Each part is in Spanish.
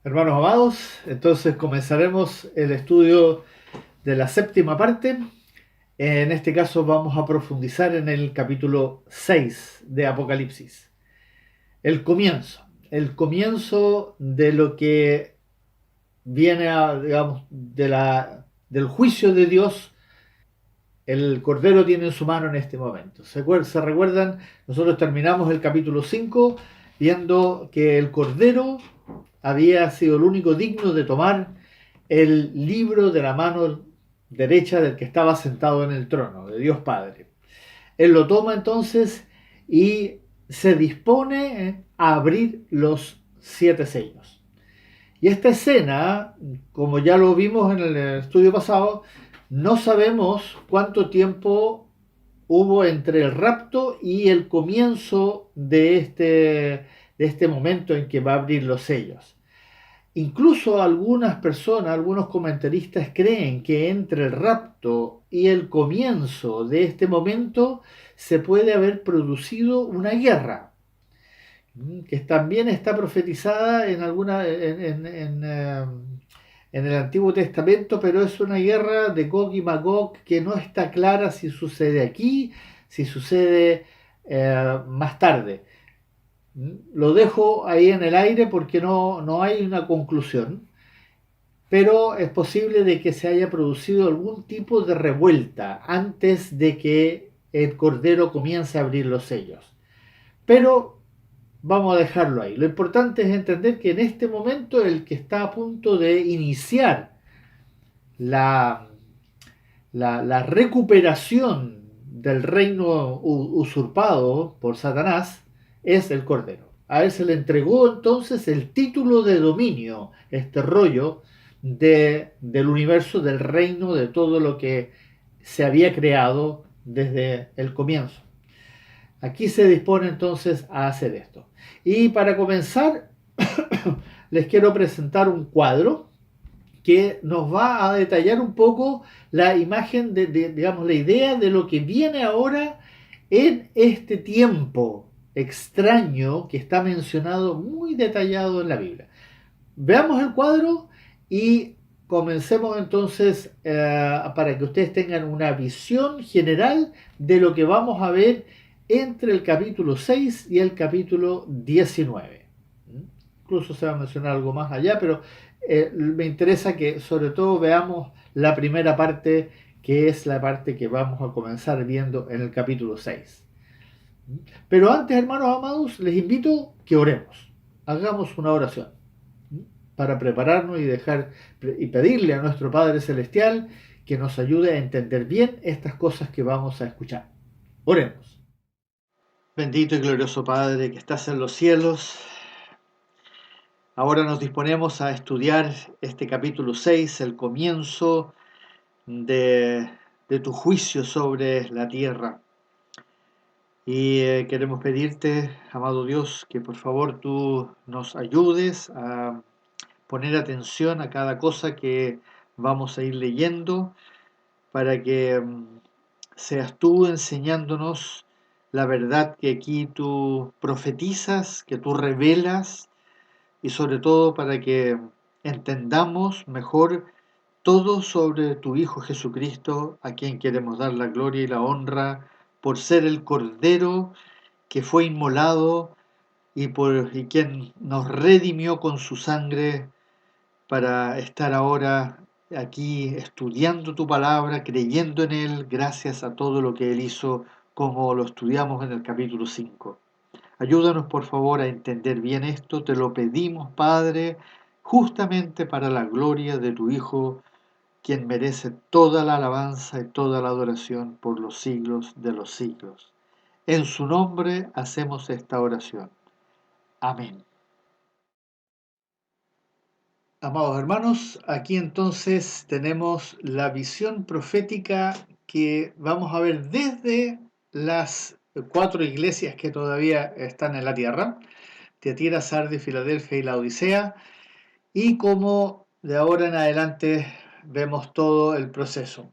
Hermanos amados, entonces comenzaremos el estudio de la séptima parte. En este caso vamos a profundizar en el capítulo 6 de Apocalipsis. El comienzo de lo que viene digamos, del juicio de Dios. El Cordero tiene en su mano en este momento. ¿Se recuerdan? Nosotros terminamos el capítulo 5 viendo que el Cordero había sido el único digno de tomar el libro de la mano derecha del que estaba sentado en el trono, de Dios Padre. Él lo toma entonces y se dispone a abrir los 7 sellos. Y esta escena, como ya lo vimos en el estudio pasado, no sabemos cuánto tiempo hubo entre el rapto y el comienzo de este momento en que va a abrir los sellos. Incluso algunas personas, algunos comentaristas creen que entre el rapto y el comienzo de este momento se puede haber producido una guerra, que también está profetizada en el Antiguo Testamento, pero es una guerra de Gog y Magog que no está clara si sucede aquí, si sucede más tarde. Lo dejo ahí en el aire porque no hay una conclusión, pero es posible de que se haya producido algún tipo de revuelta antes de que el Cordero comience a abrir los sellos. Pero vamos a dejarlo ahí. Lo importante es entender que en este momento el que está a punto de iniciar la, la recuperación del reino usurpado por Satanás es el Cordero. A él se le entregó entonces el título de dominio, este rollo del universo, del reino, de todo lo que se había creado desde el comienzo. Aquí se dispone entonces a hacer esto. Y para comenzar, les quiero presentar un cuadro que nos va a detallar un poco la imagen digamos, la idea de lo que viene ahora en este tiempo extraño que está mencionado muy detallado en la Biblia. Veamos el cuadro y comencemos entonces para que ustedes tengan una visión general de lo que vamos a ver entre el capítulo 6 y el capítulo 19. Incluso se va a mencionar algo más allá, pero me interesa que sobre todo veamos la primera parte, que es la parte que vamos a comenzar viendo en el capítulo 6. Pero antes, hermanos amados, les invito que oremos. Hagamos una oración para prepararnos y pedirle a nuestro Padre Celestial que nos ayude a entender bien estas cosas que vamos a escuchar. Oremos. Bendito y glorioso Padre que estás en los cielos, ahora nos disponemos a estudiar este capítulo 6, el comienzo de, de tu juicio sobre la tierra. Y queremos pedirte, amado Dios, que por favor tú nos ayudes a poner atención a cada cosa que vamos a ir leyendo para que seas tú enseñándonos la verdad que aquí tú profetizas, que tú revelas y sobre todo para que entendamos mejor todo sobre tu Hijo Jesucristo, a quien queremos dar la gloria y la honra por ser el Cordero que fue inmolado y quien nos redimió con su sangre para estar ahora aquí estudiando tu palabra, creyendo en Él, gracias a todo lo que Él hizo, como lo estudiamos en el capítulo 5. Ayúdanos por favor a entender bien esto, te lo pedimos Padre, justamente para la gloria de tu Hijo, quien merece toda la alabanza y toda la adoración por los siglos de los siglos. En su nombre hacemos esta oración. Amén. Amados hermanos, aquí entonces tenemos la visión profética que vamos a ver desde las 4 iglesias que todavía están en la tierra, Tiatira, Sardis, Filadelfia y la Odisea, y cómo de ahora en adelante vemos todo el proceso.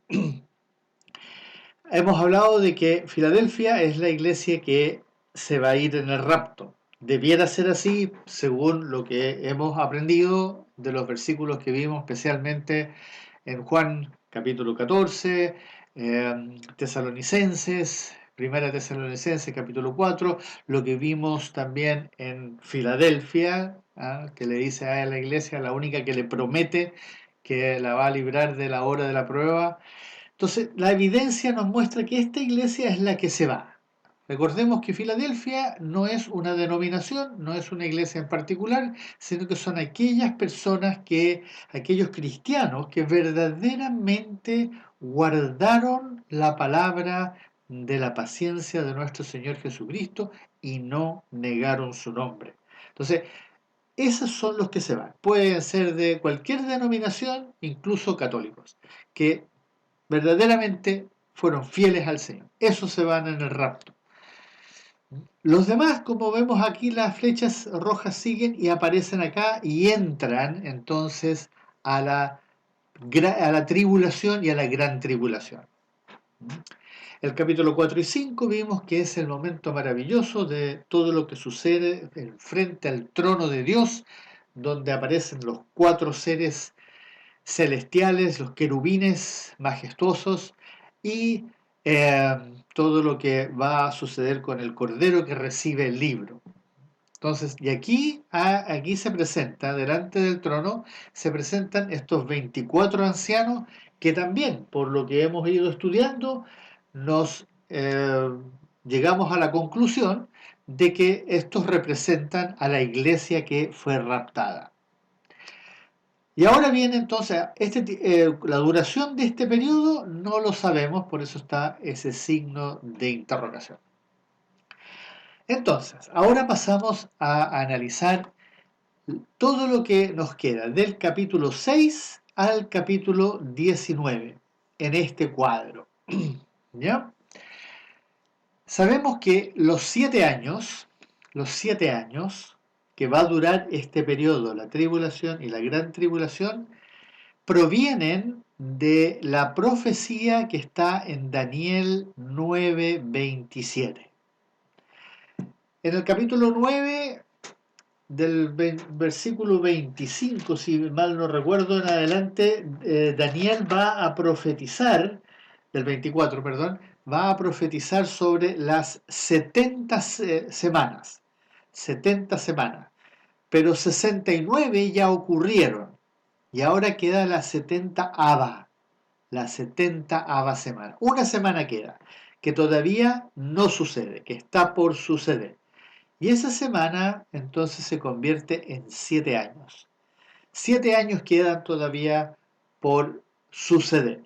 Hemos hablado de que Filadelfia es la iglesia que se va a ir en el rapto. debiera ser así según lo que hemos aprendido de los versículos que vimos, especialmente en Juan capítulo 14, Tesalonicenses, Primera Tesalonicenses capítulo 4, lo que vimos también en Filadelfia, que le dice a la iglesia, la única que le promete que la va a librar de la hora de la prueba. Entonces, la evidencia nos muestra que esta iglesia es la que se va. Recordemos que Filadelfia no es una denominación, no es una iglesia en particular, sino que son aquellas personas aquellos cristianos que verdaderamente guardaron la palabra de la paciencia de nuestro Señor Jesucristo y no negaron su nombre. Entonces, esos son los que se van. Pueden ser de cualquier denominación, incluso católicos, que verdaderamente fueron fieles al Señor. Esos se van en el rapto. Los demás, como vemos aquí, las flechas rojas siguen y aparecen acá y entran entonces a la tribulación y a la gran tribulación. El capítulo 4 y 5 vimos que es el momento maravilloso de todo lo que sucede frente al trono de Dios, donde aparecen los cuatro seres celestiales, los querubines majestuosos y eh, todo lo que va a suceder con el cordero que recibe el libro. Entonces, y aquí se presenta, delante del trono, se presentan estos 24 ancianos que también, por lo que hemos ido estudiando, nos llegamos a la conclusión de que estos representan a la iglesia que fue raptada. Y ahora viene entonces, la duración de este periodo no lo sabemos, por eso está ese signo de interrogación. Entonces, ahora pasamos a analizar todo lo que nos queda del capítulo 6 al capítulo 19 en este cuadro. ¿Ya? Sabemos que los 7 años que va a durar este periodo, la tribulación y la gran tribulación, provienen de la profecía que está en Daniel 9:27. En el capítulo 9, del versículo 25, si mal no recuerdo, en adelante, Daniel va a profetizar, del 24, perdón, va a profetizar sobre las 70 semanas. 70 semanas. Pero 69 ya ocurrieron. Y ahora queda la 70ava semana. Una semana queda, que todavía no sucede, que está por suceder. Y esa semana entonces se convierte en 7 años. 7 años quedan todavía por suceder.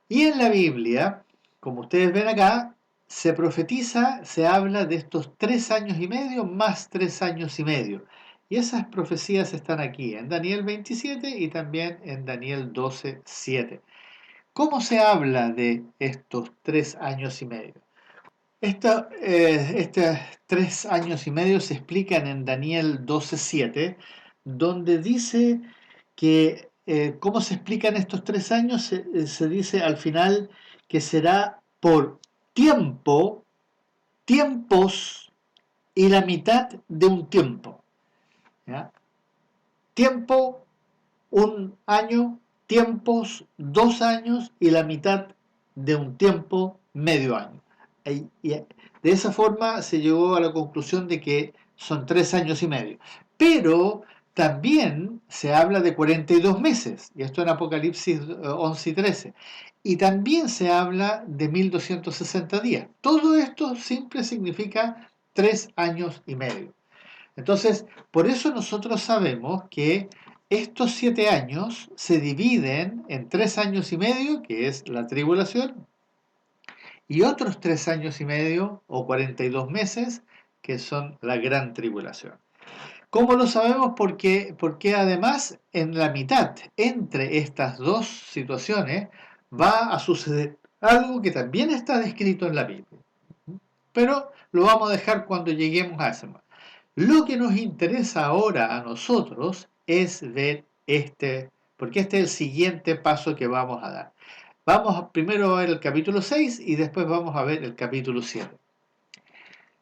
Y en la Biblia, como ustedes ven acá, se profetiza, se habla de estos 3 años y medio más 3 años y medio. Y esas profecías están aquí, en Daniel 27 y también en Daniel 12:7. ¿Cómo se habla de estos 3 años y medio? Estos 3 años y medio se explican en Daniel 12:7, donde dice que, ¿cómo se explican estos 3 años? Se dice al final que será por tiempo, tiempos y la mitad de un tiempo. ¿Ya? Tiempo, un año, tiempos, 2 años y la mitad de un tiempo, medio año. De esa forma se llegó a la conclusión de que son 3 años y medio. Pero también se habla de 42 meses, y esto en Apocalipsis 11 y 13. Y también se habla de 1260 días. Todo esto simple significa 3 años y medio. Entonces, por eso nosotros sabemos que estos 7 años se dividen en 3 años y medio, que es la tribulación, y otros 3 años y medio o 42 meses, que son la gran tribulación. ¿Cómo lo sabemos? Porque además en la mitad entre estas dos situaciones va a suceder algo que también está descrito en la Biblia. Pero lo vamos a dejar cuando lleguemos a ese momento. Lo que nos interesa ahora a nosotros es ver porque este es el siguiente paso que vamos a dar. Vamos primero a ver el capítulo 6 y después vamos a ver el capítulo 7.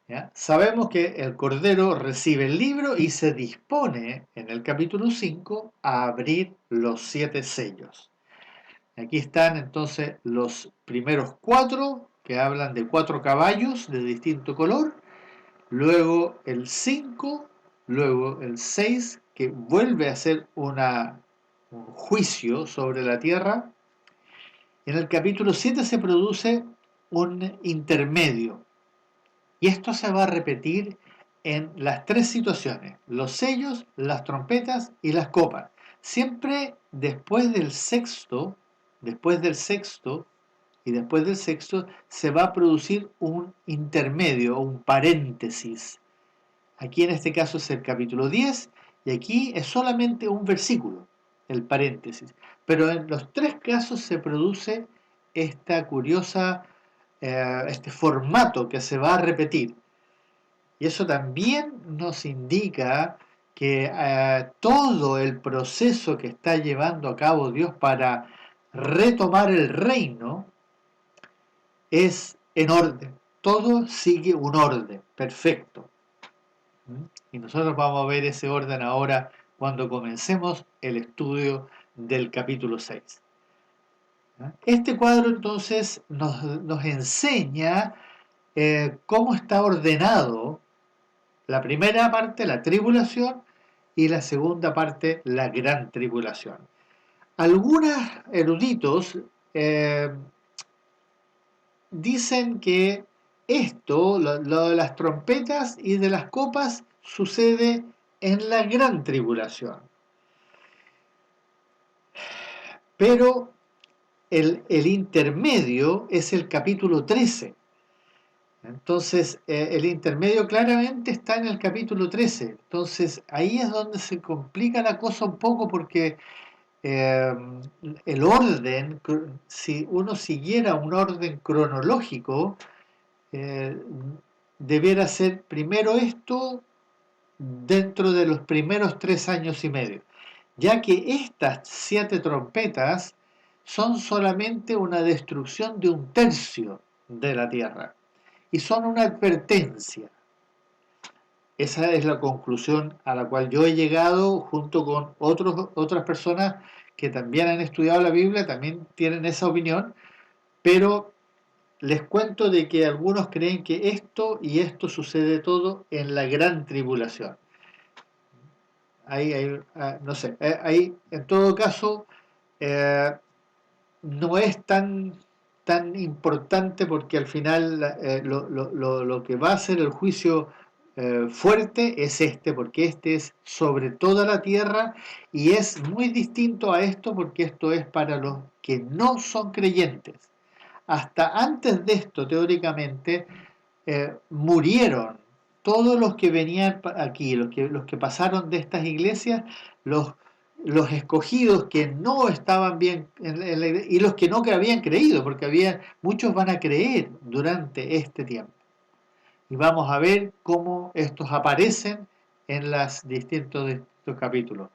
¿Ya? Sabemos que el Cordero recibe el libro y se dispone en el capítulo 5 a abrir los 7 sellos. Aquí están entonces los primeros 4 que hablan de 4 caballos de distinto color, luego el 5, luego el 6 que vuelve a hacer un juicio sobre la tierra. En el capítulo 7 se produce un intermedio. Y esto se va a repetir en las 3 situaciones: los sellos, las trompetas y las copas. Siempre después del sexto y después del sexto se va a producir un intermedio o un paréntesis. Aquí en este caso es el capítulo 10 y aquí es solamente un versículo, el paréntesis. Pero en los 3 casos se produce esta curiosa, este formato que se va a repetir. Y eso también nos indica que todo el proceso que está llevando a cabo Dios para retomar el reino es en orden. Todo sigue un orden perfecto. Y nosotros vamos a ver ese orden ahora cuando comencemos el estudio del capítulo 6. Este cuadro entonces nos enseña cómo está ordenado la primera parte, la tribulación, y la segunda parte, la gran tribulación. Algunos eruditos dicen que esto, lo de las trompetas y de las copas, sucede en la gran tribulación. Pero el intermedio es el capítulo 13. Entonces, el intermedio claramente está en el capítulo 13. Entonces, ahí es donde se complica la cosa un poco porque eh, el orden, si uno siguiera un orden cronológico, eh, debiera ser primero esto dentro de los primeros 3 años y medio, ya que estas 7 trompetas son solamente una destrucción de 1/3 de la tierra y son una advertencia. Esa es la conclusión a la cual yo he llegado junto con otras personas que también han estudiado la Biblia, también tienen esa opinión, pero les cuento de que algunos creen que esto y esto sucede todo en la gran tribulación. No sé, ahí en todo caso eh, no es tan importante porque al final lo que va a ser el juicio fuerte es este, porque este es sobre toda la tierra y es muy distinto a esto porque esto es para los que no son creyentes. Hasta antes de esto, teóricamente, murieron todos los que venían aquí, los que pasaron de estas iglesias, los, los escogidos que no estaban bien y los que no que habían creído, porque muchos van a creer durante este tiempo. Y vamos a ver cómo estos aparecen en los distintos capítulos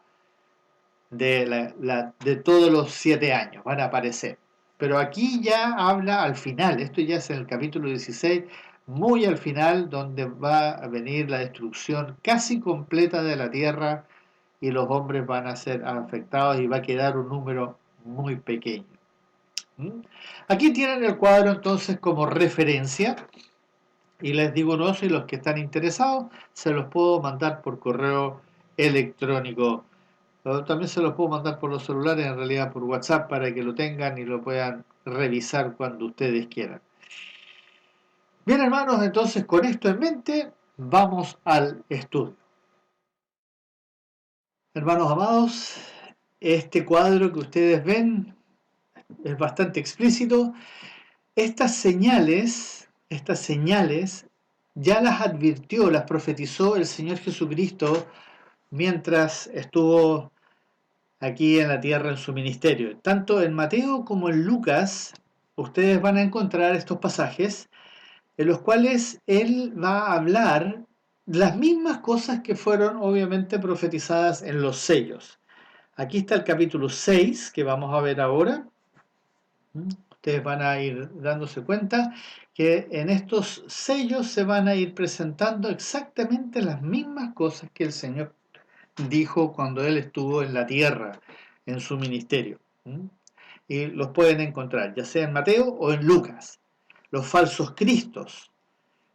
de todos los 7 años, van a aparecer. Pero aquí ya habla al final, esto ya es en el capítulo 16, muy al final, donde va a venir la destrucción casi completa de la tierra y los hombres van a ser afectados y va a quedar un número muy pequeño. ¿Mm? Aquí tienen el cuadro entonces como referencia y les digo, no, si los que están interesados se los puedo mandar por correo electrónico. También se los puedo mandar por los celulares, en realidad por WhatsApp, para que lo tengan y lo puedan revisar cuando ustedes quieran. Bien, hermanos, entonces con esto en mente, vamos al estudio. Hermanos amados, este cuadro que ustedes ven es bastante explícito. Estas señales ya las advirtió, las profetizó el Señor Jesucristo mientras estuvo aquí en la tierra en su ministerio. Tanto en Mateo como en Lucas, ustedes van a encontrar estos pasajes en los cuales él va a hablar las mismas cosas que fueron obviamente profetizadas en los sellos. Aquí está el capítulo 6 que vamos a ver ahora. ustedes van a ir dándose cuenta que en estos sellos se van a ir presentando exactamente las mismas cosas que el Señor dijo cuando Él estuvo en la tierra, en su ministerio. ¿Mm? Y los pueden encontrar, ya sea en Mateo o en Lucas. Los falsos cristos.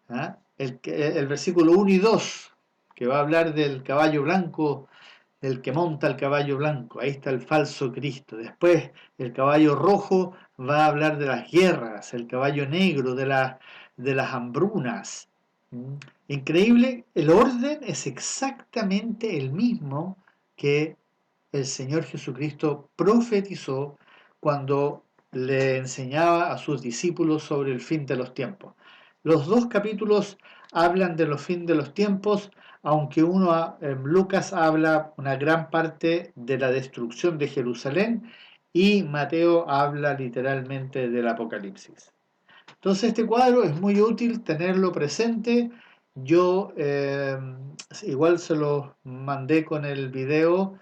¿Ah? El versículo 1 y 2, que va a hablar del caballo blanco, del que monta el caballo blanco, ahí está el falso Cristo. Después el caballo rojo va a hablar de las guerras, el caballo negro de las hambrunas. ¿Mm? Increíble, el orden es exactamente el mismo que el Señor Jesucristo profetizó cuando le enseñaba a sus discípulos sobre el fin de los tiempos. Los dos capítulos hablan de los fin de los tiempos, aunque Lucas habla una gran parte de la destrucción de Jerusalén y Mateo habla literalmente del Apocalipsis. Entonces este cuadro es muy útil tenerlo presente. Yo igual se lo mandé con el video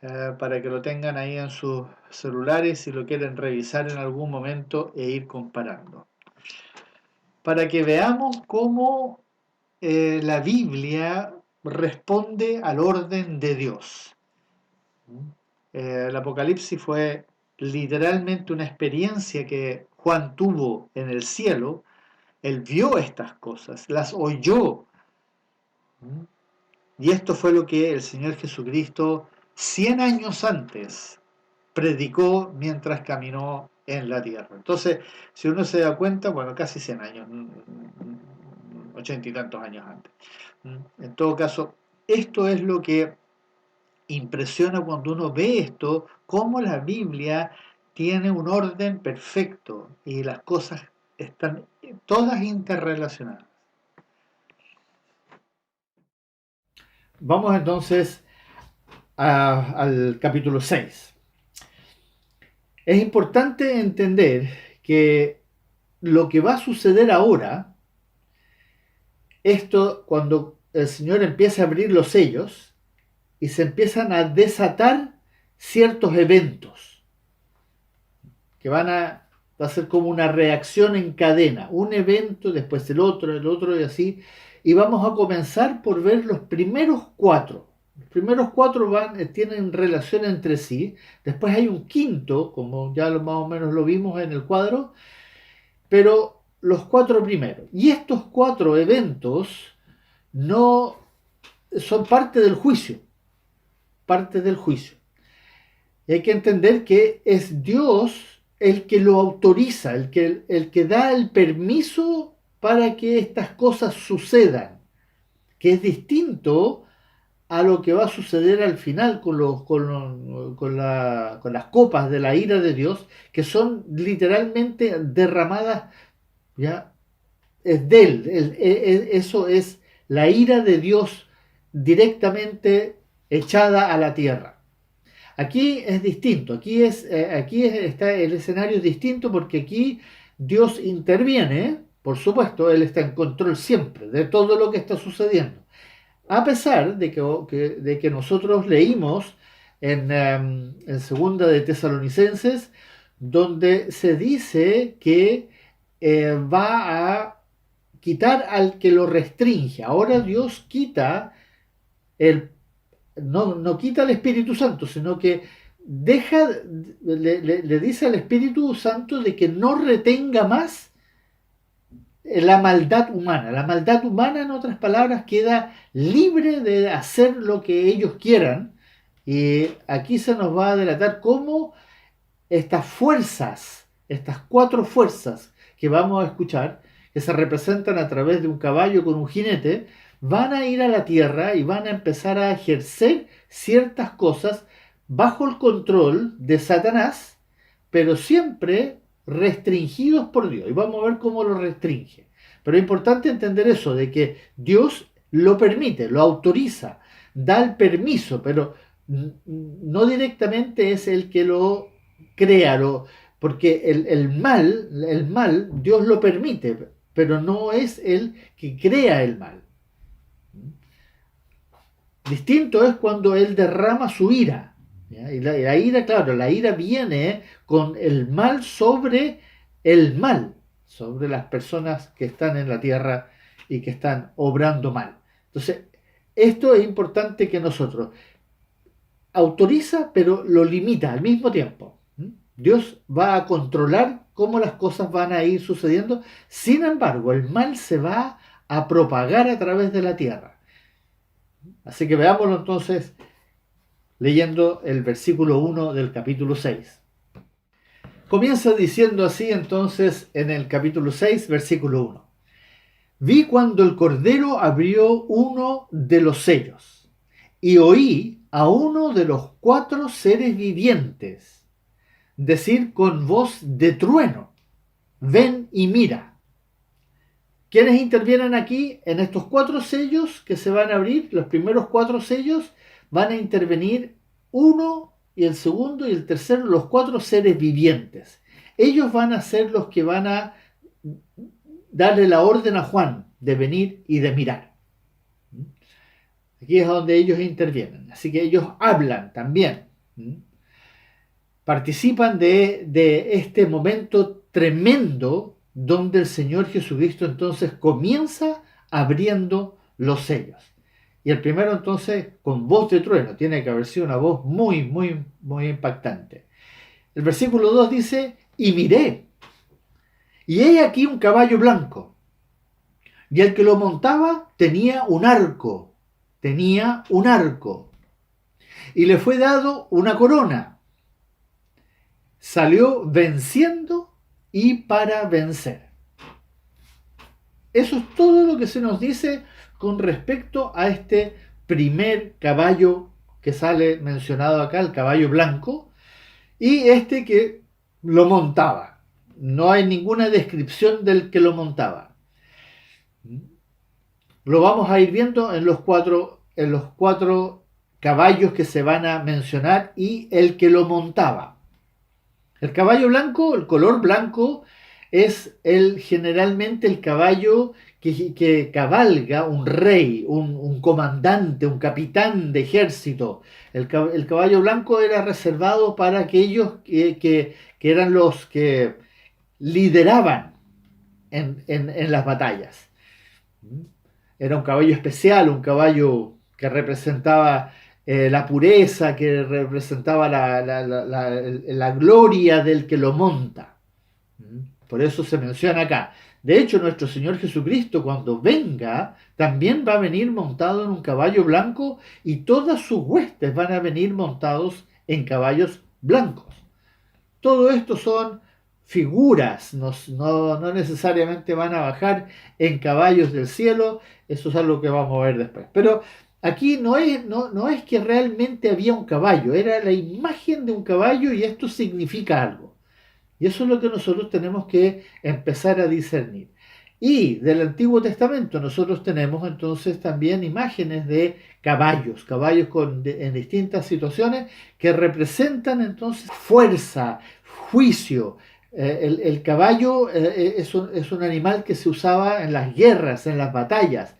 para que lo tengan ahí en sus celulares si lo quieren revisar en algún momento e ir comparando. Para que veamos cómo la Biblia responde al orden de Dios. El Apocalipsis fue literalmente una experiencia que Juan tuvo en el cielo. Él vio estas cosas, las oyó. Y esto fue lo que el Señor Jesucristo 100 años antes predicó mientras caminó en la tierra. Entonces, si uno se da cuenta, bueno, casi 100 años, 80 y tantos años antes. En todo caso, esto es lo que impresiona cuando uno ve esto, cómo la Biblia tiene un orden perfecto y las cosas están todas interrelacionadas. Vamos entonces al capítulo 6. Es importante entender que lo que va a suceder ahora, esto cuando el Señor empieza a abrir los sellos y se empiezan a desatar ciertos eventos que va a ser como una reacción en cadena, un evento, después el otro y así, y vamos a comenzar por ver los primeros cuatro. Los primeros cuatro tienen relación entre sí, después hay un quinto, como ya más o menos lo vimos en el cuadro, pero los cuatro primeros. Y estos cuatro eventos no son parte del juicio, parte del juicio. Y hay que entender que es Dios el que lo autoriza, el que da el permiso para que estas cosas sucedan, que es distinto a lo que va a suceder al final con las copas de la ira de Dios, que son literalmente derramadas, ¿ya? Es de él, eso es la ira de Dios directamente echada a la tierra. Aquí es distinto, está el escenario distinto porque aquí Dios interviene, por supuesto, Él está en control siempre de todo lo que está sucediendo. A pesar de que nosotros leímos en segunda de Tesalonicenses, donde se dice que va a quitar al que lo restringe. Ahora Dios quita el no quita el Espíritu Santo, sino que le dice al Espíritu Santo de que no retenga más la maldad humana. La maldad humana, en otras palabras, queda libre de hacer lo que ellos quieran. Y aquí se nos va a delatar cómo estas fuerzas, estas cuatro fuerzas que vamos a escuchar, que se representan a través de un caballo con un jinete, van a ir a la tierra y van a empezar a ejercer ciertas cosas bajo el control de Satanás, pero siempre restringidos por Dios. Y vamos a ver cómo lo restringe. Pero es importante entender eso, de que Dios lo permite, lo autoriza, da el permiso, pero no directamente es el que lo crea, porque el mal Dios lo permite, pero no es el que crea el mal. Distinto es cuando Él derrama su ira. ¿ya? Y la ira, claro, la ira viene con el mal sobre el mal, sobre las personas que están en la tierra y que están obrando mal. Entonces, esto es importante que nosotros autoriza, pero lo limita al mismo tiempo. Dios va a controlar cómo las cosas van a ir sucediendo. Sin embargo, el mal se va a propagar a través de la tierra. Así que veámoslo entonces leyendo el versículo 1 del capítulo 6. Comienza diciendo así entonces en el capítulo 6, versículo 1. Vi cuando el Cordero abrió uno de los sellos y oí a uno de los 4 seres vivientes decir con voz de trueno: ven y mira. ¿Quiénes intervienen aquí? En estos 4 sellos que se van a abrir, los primeros 4 sellos, van a intervenir uno y el segundo y el tercero, los 4 seres vivientes. Ellos van a ser los que van a darle la orden a Juan de venir y de mirar. Aquí es donde ellos intervienen. Así que ellos hablan también. Participan de este momento tremendo donde el Señor Jesucristo entonces comienza abriendo los sellos. Y el primero entonces con voz de trueno, tiene que haber sido una voz muy, muy, muy impactante. El versículo 2 dice: y miré, y he aquí un caballo blanco, y el que lo montaba tenía un arco, y le fue dado una corona. Salió venciendo y para vencer. Eso es todo lo que se nos dice con respecto a este primer caballo que sale mencionado acá, el caballo blanco, y este que lo montaba. No hay ninguna descripción del que lo montaba. Lo vamos a ir viendo en los cuatro caballos que se van a mencionar y el que lo montaba. El caballo blanco, el color blanco, es generalmente el caballo que cabalga un rey, un comandante, un capitán de ejército. El caballo blanco era reservado para aquellos que eran los que lideraban en las batallas. Era un caballo especial, un caballo que representaba la pureza, que representaba la gloria del que lo monta. Por eso se menciona acá. De hecho, nuestro Señor Jesucristo, cuando venga, también va a venir montado en un caballo blanco y todas sus huestes van a venir montados en caballos blancos. Todo esto son figuras, no necesariamente van a bajar en caballos del cielo, eso es algo que vamos a ver después. Pero aquí no es que realmente había un caballo, era la imagen de un caballo y esto significa algo. Y eso es lo que nosotros tenemos que empezar a discernir. Y del Antiguo Testamento nosotros tenemos entonces también imágenes de caballos en distintas situaciones que representan entonces fuerza, juicio. El caballo es un animal que se usaba en las guerras, en las batallas.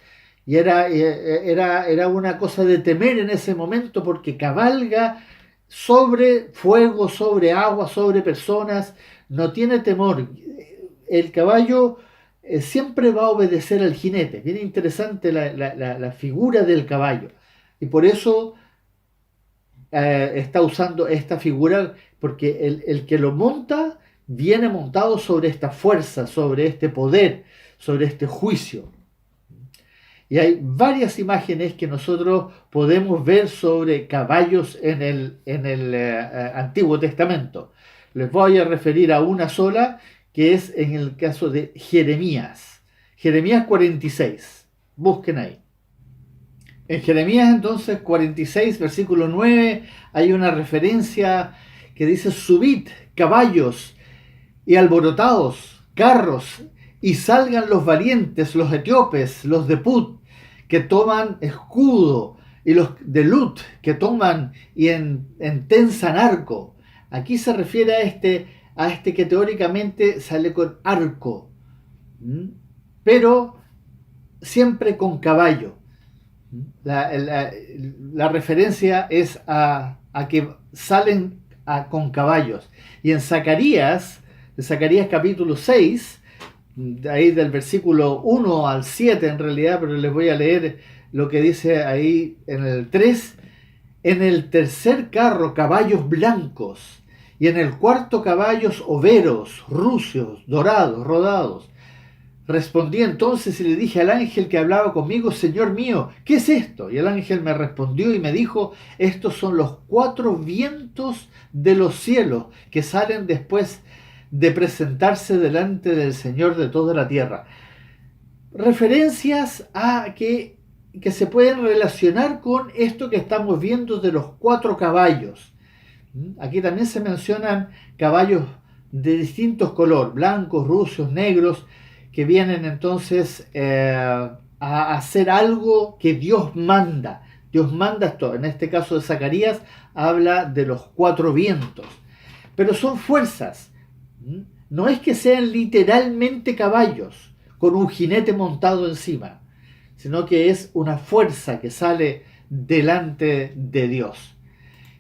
Y era una cosa de temer en ese momento porque cabalga sobre fuego, sobre agua, sobre personas, no tiene temor. El caballo siempre va a obedecer al jinete. Bien interesante la figura del caballo. Y por eso está usando esta figura, porque el que lo monta viene montado sobre esta fuerza, sobre este poder, sobre este juicio. Y hay varias imágenes que nosotros podemos ver sobre caballos en el Antiguo Testamento. Les voy a referir a una sola, que es en el caso de Jeremías. Jeremías 46. Busquen ahí. En Jeremías entonces 46, versículo 9, hay una referencia que dice: subid caballos y alborotaos carros, y salgan los valientes, los etíopes, los de Put, que toman escudo, y los de Lut, que toman y entensan arco. Aquí se refiere a este que teóricamente sale con arco, pero siempre con caballo. La referencia es a que salen con caballos. Y en Zacarías capítulo 6, de ahí del versículo 1 al 7 en realidad, pero les voy a leer lo que dice ahí en el 3. En el tercer carro caballos blancos, y en el cuarto caballos overos, rucios, dorados, rodados. Respondí entonces y le dije al ángel que hablaba conmigo: Señor mío, ¿qué es esto? Y el ángel me respondió y me dijo: estos son los 4 vientos de los cielos que salen después de presentarse delante del Señor de toda la tierra. Referencias a que se pueden relacionar con esto que estamos viendo de los 4 caballos. Aquí también se mencionan caballos de distintos colores, blancos, rusos, negros, que vienen entonces a hacer algo que Dios manda. Dios manda esto. En este caso de Zacarías habla de los 4 vientos. Pero son fuerzas. No es que sean literalmente caballos con un jinete montado encima, sino que es una fuerza que sale delante de Dios.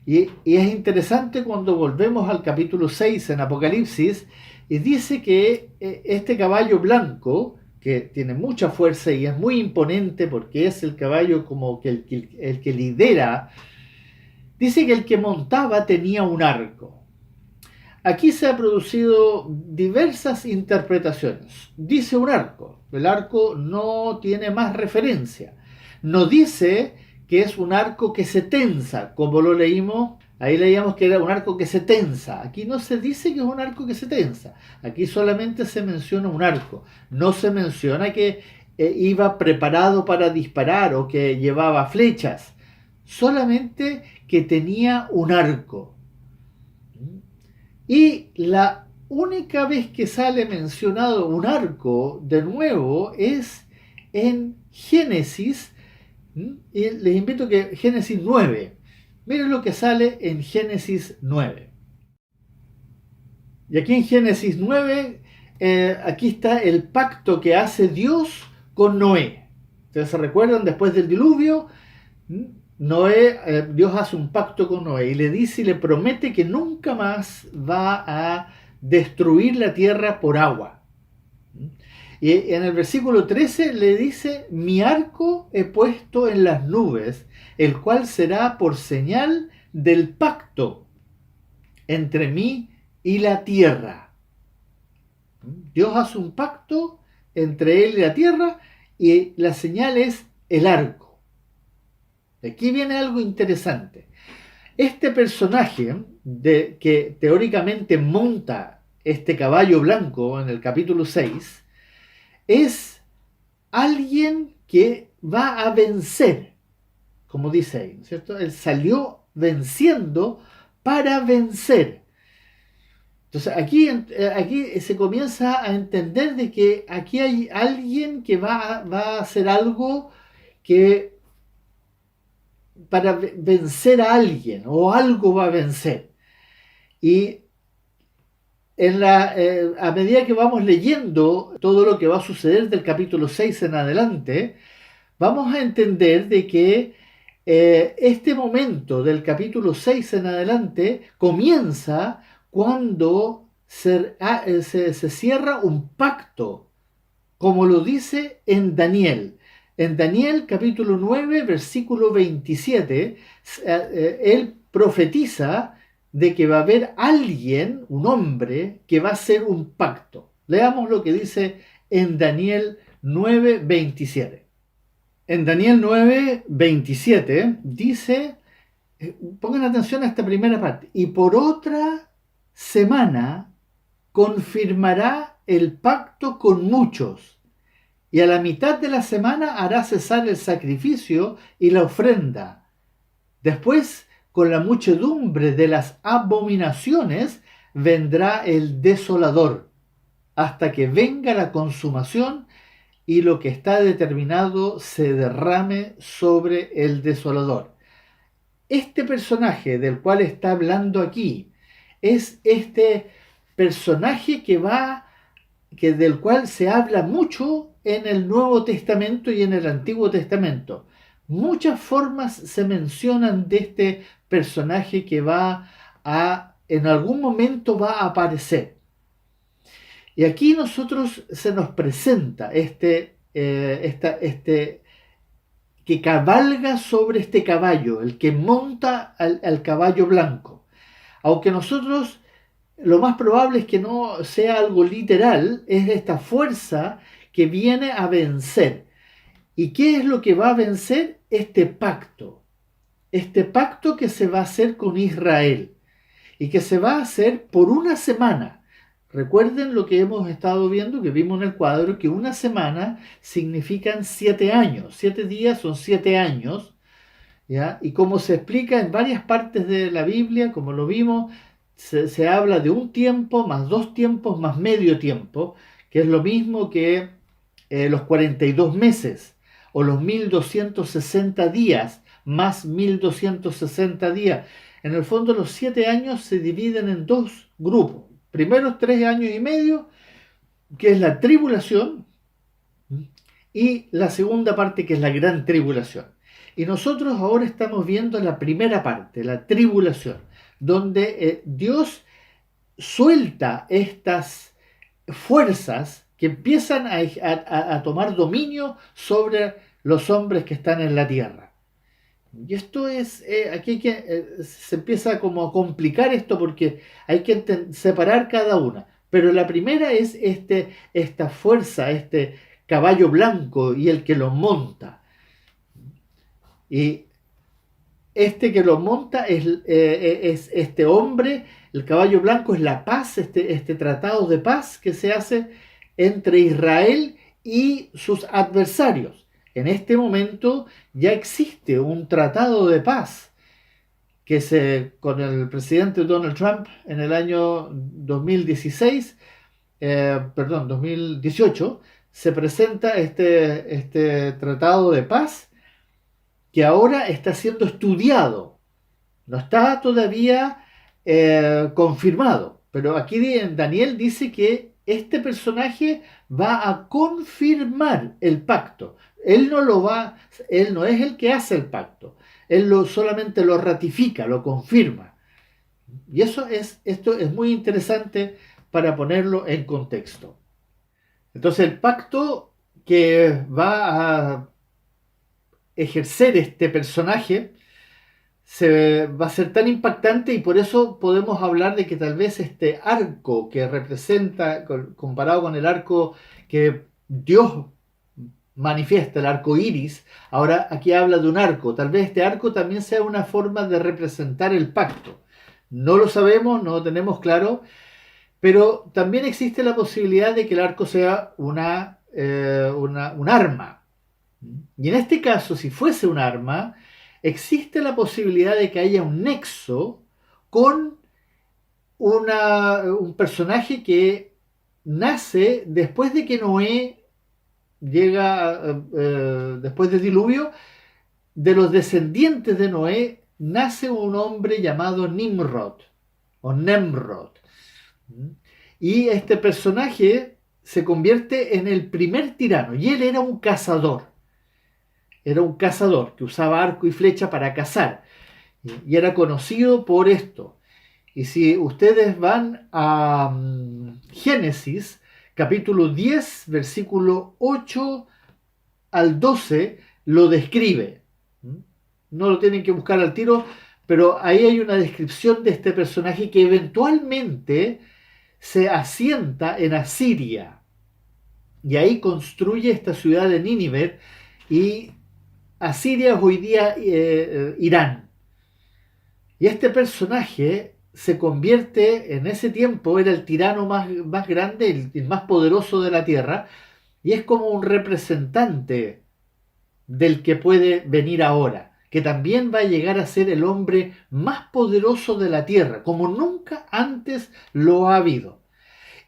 Y es interesante cuando volvemos al capítulo 6 en Apocalipsis, y dice que este caballo blanco, que tiene mucha fuerza y es muy imponente porque es el caballo como que el que lidera, dice que el que montaba tenía un arco. Aquí se han producido diversas interpretaciones. Dice un arco. El arco no tiene más referencia. No dice que es un arco que se tensa, como lo leímos. Ahí leíamos que era un arco que se tensa. Aquí no se dice que es un arco que se tensa. Aquí solamente se menciona un arco. No se menciona que iba preparado para disparar o que llevaba flechas. Solamente que tenía un arco. Y la única vez que sale mencionado un arco de nuevo es en Génesis. Y les invito a que Génesis 9. Miren lo que sale en Génesis 9. Y aquí en Génesis 9, aquí está el pacto que hace Dios con Noé. Ustedes se recuerdan, después del diluvio, Dios hace un pacto con Noé y le dice y le promete que nunca más va a destruir la tierra por agua. Y en el versículo 13 le dice: mi arco he puesto en las nubes, el cual será por señal del pacto entre mí y la tierra. Dios hace un pacto entre él y la tierra y la señal es el arco. Aquí viene algo interesante. Este personaje que teóricamente monta este caballo blanco en el capítulo 6 es alguien que va a vencer, como dice ahí, ¿cierto? Él salió venciendo para vencer. Entonces aquí se comienza a entender de que aquí hay alguien que va a hacer algo que para vencer a alguien o algo va a vencer. Y a medida que vamos leyendo todo lo que va a suceder del capítulo 6 en adelante, vamos a entender de que este momento del capítulo 6 en adelante comienza cuando se cierra un pacto, como lo dice en Daniel. En Daniel capítulo 9, versículo 27, él profetiza de que va a haber alguien, un hombre, que va a hacer un pacto. Leamos lo que dice en Daniel 9, 27. En Daniel 9, 27 dice, pongan atención a esta primera parte: y por otra semana confirmará el pacto con muchos, y a la mitad de la semana hará cesar el sacrificio y la ofrenda. Después, con la muchedumbre de las abominaciones, vendrá el desolador, hasta que venga la consumación y lo que está determinado se derrame sobre el desolador. Este personaje del cual está hablando aquí es este personaje del cual se habla mucho en el Nuevo Testamento y en el Antiguo Testamento. Muchas formas se mencionan de este personaje que en algún momento va a aparecer. Y aquí se nos presenta que cabalga sobre este caballo, el que monta al caballo blanco. Aunque nosotros lo más probable es que no sea algo literal, es esta fuerza que viene a vencer. ¿Y qué es lo que va a vencer? Este pacto que se va a hacer con Israel y que se va a hacer por una semana. Recuerden lo que hemos estado viendo, que vimos en el cuadro, que una semana significan 7 años. 7 días son 7 años, ¿ya? Y como se explica en varias partes de la Biblia, como lo vimos, se habla de un tiempo, más 2 tiempos, más medio tiempo, que es lo mismo que los 42 meses o los 1260 días, más 1260 días. En el fondo los 7 años se dividen en 2 grupos. Primeros 3 años y medio, que es la tribulación, y la segunda parte, que es la gran tribulación. Y nosotros ahora estamos viendo la primera parte, la tribulación, donde Dios suelta estas fuerzas que empiezan a tomar dominio sobre los hombres que están en la tierra. Y esto es, aquí se empieza como a complicar esto porque hay que separar cada una. Pero la primera es esta fuerza, este caballo blanco y el que lo monta. Y este que lo monta es este hombre, el caballo blanco es la paz, este tratado de paz que se hace entre Israel y sus adversarios. En este momento ya existe un tratado de paz con el presidente Donald Trump en el año 2016, 2018, se presenta este tratado de paz que ahora está siendo estudiado. No está todavía confirmado, pero aquí en Daniel dice que este personaje va a confirmar el pacto. Él no es el que hace el pacto, solamente lo ratifica, lo confirma. Y esto es muy interesante para ponerlo en contexto. Entonces el pacto que va a ejercer este personaje va a ser tan impactante, y por eso podemos hablar de que tal vez este arco que representa, comparado con el arco que Dios manifiesta, el arco iris, ahora aquí habla de un arco. Tal vez este arco también sea una forma de representar el pacto. No lo sabemos, no lo tenemos claro, pero también existe la posibilidad de que el arco sea un arma. Y en este caso, si fuese un arma, existe la posibilidad de que haya un nexo con un personaje que nace después de que Noé llega, después del diluvio. De los descendientes de Noé nace un hombre llamado Nimrod o Nemrod. Y este personaje se convierte en el primer tirano, y él era un cazador. Era un cazador que usaba arco y flecha para cazar. Y era conocido por esto. Y si ustedes van a Génesis, capítulo 10, versículo 8 al 12, lo describe. No lo tienen que buscar al tiro, pero ahí hay una descripción de este personaje que eventualmente se asienta en Asiria. Y ahí construye esta ciudad de Nínive, y Asiria es hoy día Irán. Y este personaje se convierte, en ese tiempo era el tirano más grande, el más poderoso de la tierra, y es como un representante del que puede venir ahora, que también va a llegar a ser el hombre más poderoso de la tierra, como nunca antes lo ha habido.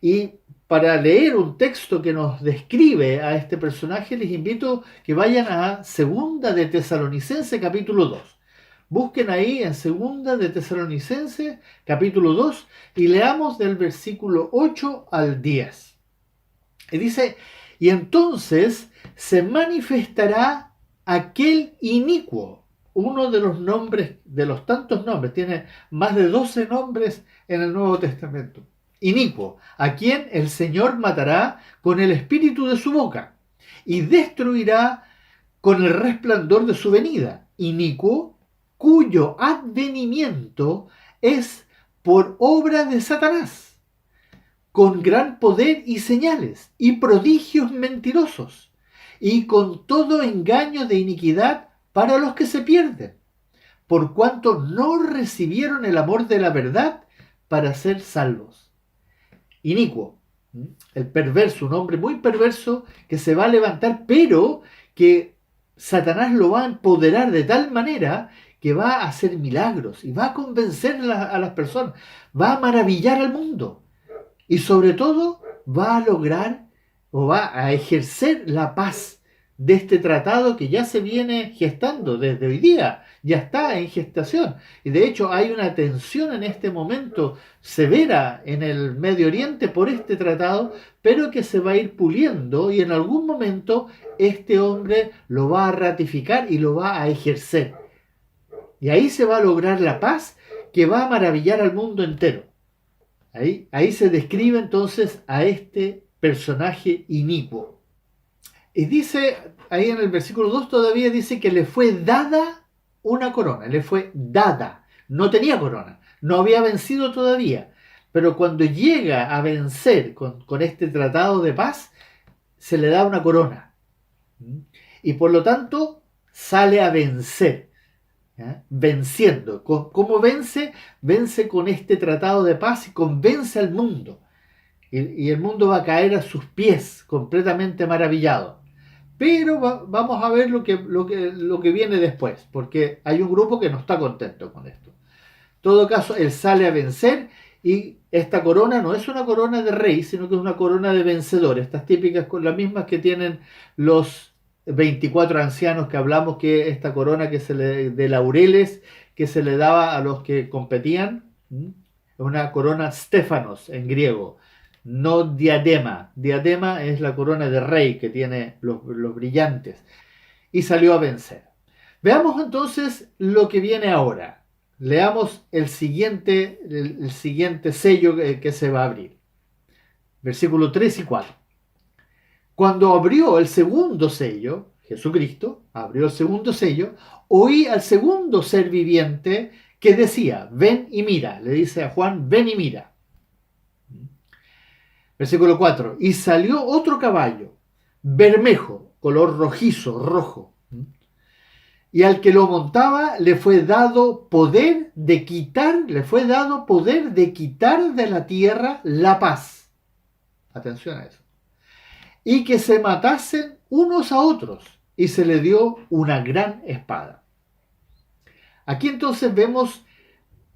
Y para leer un texto que nos describe a este personaje, les invito que vayan a Segunda de Tesalonicenses, capítulo 2. Busquen ahí en Segunda de Tesalonicenses, capítulo 2, y leamos del versículo 8 al 10. Y dice: y entonces se manifestará aquel inicuo, uno de los nombres, de los tantos nombres, tiene más de 12 nombres en el Nuevo Testamento. Inicuo, a quien el Señor matará con el espíritu de su boca y destruirá con el resplandor de su venida. Inicuo, cuyo advenimiento es por obra de Satanás, con gran poder y señales y prodigios mentirosos, y con todo engaño de iniquidad para los que se pierden, por cuanto no recibieron el amor de la verdad para ser salvos. Inicuo, el perverso, un hombre muy perverso que se va a levantar, pero que Satanás lo va a empoderar de tal manera que va a hacer milagros y va a convencer a las personas, va a maravillar al mundo y sobre todo va a lograr o va a ejercer la paz de este tratado que ya se viene gestando desde hoy día, ya está en gestación. Y de hecho hay una tensión en este momento severa en el Medio Oriente por este tratado, pero que se va a ir puliendo y en algún momento este hombre lo va a ratificar y lo va a ejercer. Y ahí se va a lograr la paz que va a maravillar al mundo entero. Ahí se describe entonces a este personaje inicuo. Y dice, ahí en el versículo 2 todavía dice que le fue dada una corona, le fue dada. No tenía corona, no había vencido todavía. Pero cuando llega a vencer con este tratado de paz, se le da una corona. Y por lo tanto, sale a vencer. ¿Ya? Venciendo. ¿Cómo vence? Vence con este tratado de paz y convence al mundo. Y el mundo va a caer a sus pies, completamente maravillado. Pero vamos a ver lo que viene después, porque hay un grupo que no está contento con esto. En todo caso, él sale a vencer y esta corona no es una corona de rey, sino que es una corona de vencedor. Estas típicas, con las mismas que tienen los 24 ancianos que hablamos, que esta corona de laureles que se le daba a los que competían. Es una corona Stéphanos en griego, no diadema. Diadema es la corona de rey que tiene los brillantes. Y salió a vencer. Veamos entonces lo que viene ahora. Leamos el siguiente sello que se va a abrir. Versículos 3 y 4. Cuando abrió el segundo sello, Jesucristo abrió el segundo sello, oí al segundo ser viviente que decía, ven y mira. Le dice a Juan, ven y mira. Versículo 4. Y salió otro caballo, bermejo, color rojizo, rojo. Y al que lo montaba le fue dado poder de quitar, de la tierra la paz. Atención a eso. Y que se matasen unos a otros. Y se le dio una gran espada. Aquí entonces vemos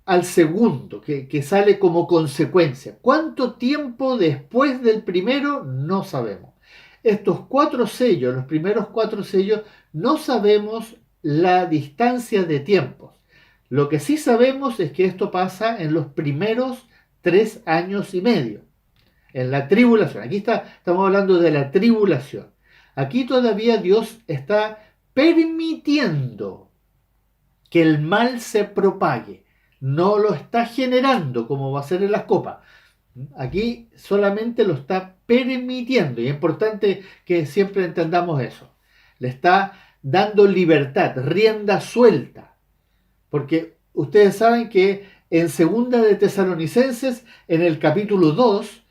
al segundo, que sale como consecuencia. ¿Cuánto tiempo después del primero? No sabemos. Estos 4 sellos, los primeros 4 sellos, no sabemos la distancia de tiempos. Lo que sí sabemos es que esto pasa en los primeros 3 años y medio, en la tribulación. Aquí estamos hablando de la tribulación. Aquí todavía Dios está permitiendo que el mal se propague. No lo está generando como va a ser en las copas. Aquí solamente lo está permitiendo. Y es importante que siempre entendamos eso. Le está dando libertad, rienda suelta. Porque ustedes saben que en segunda de Tesalonicenses, en el capítulo 2,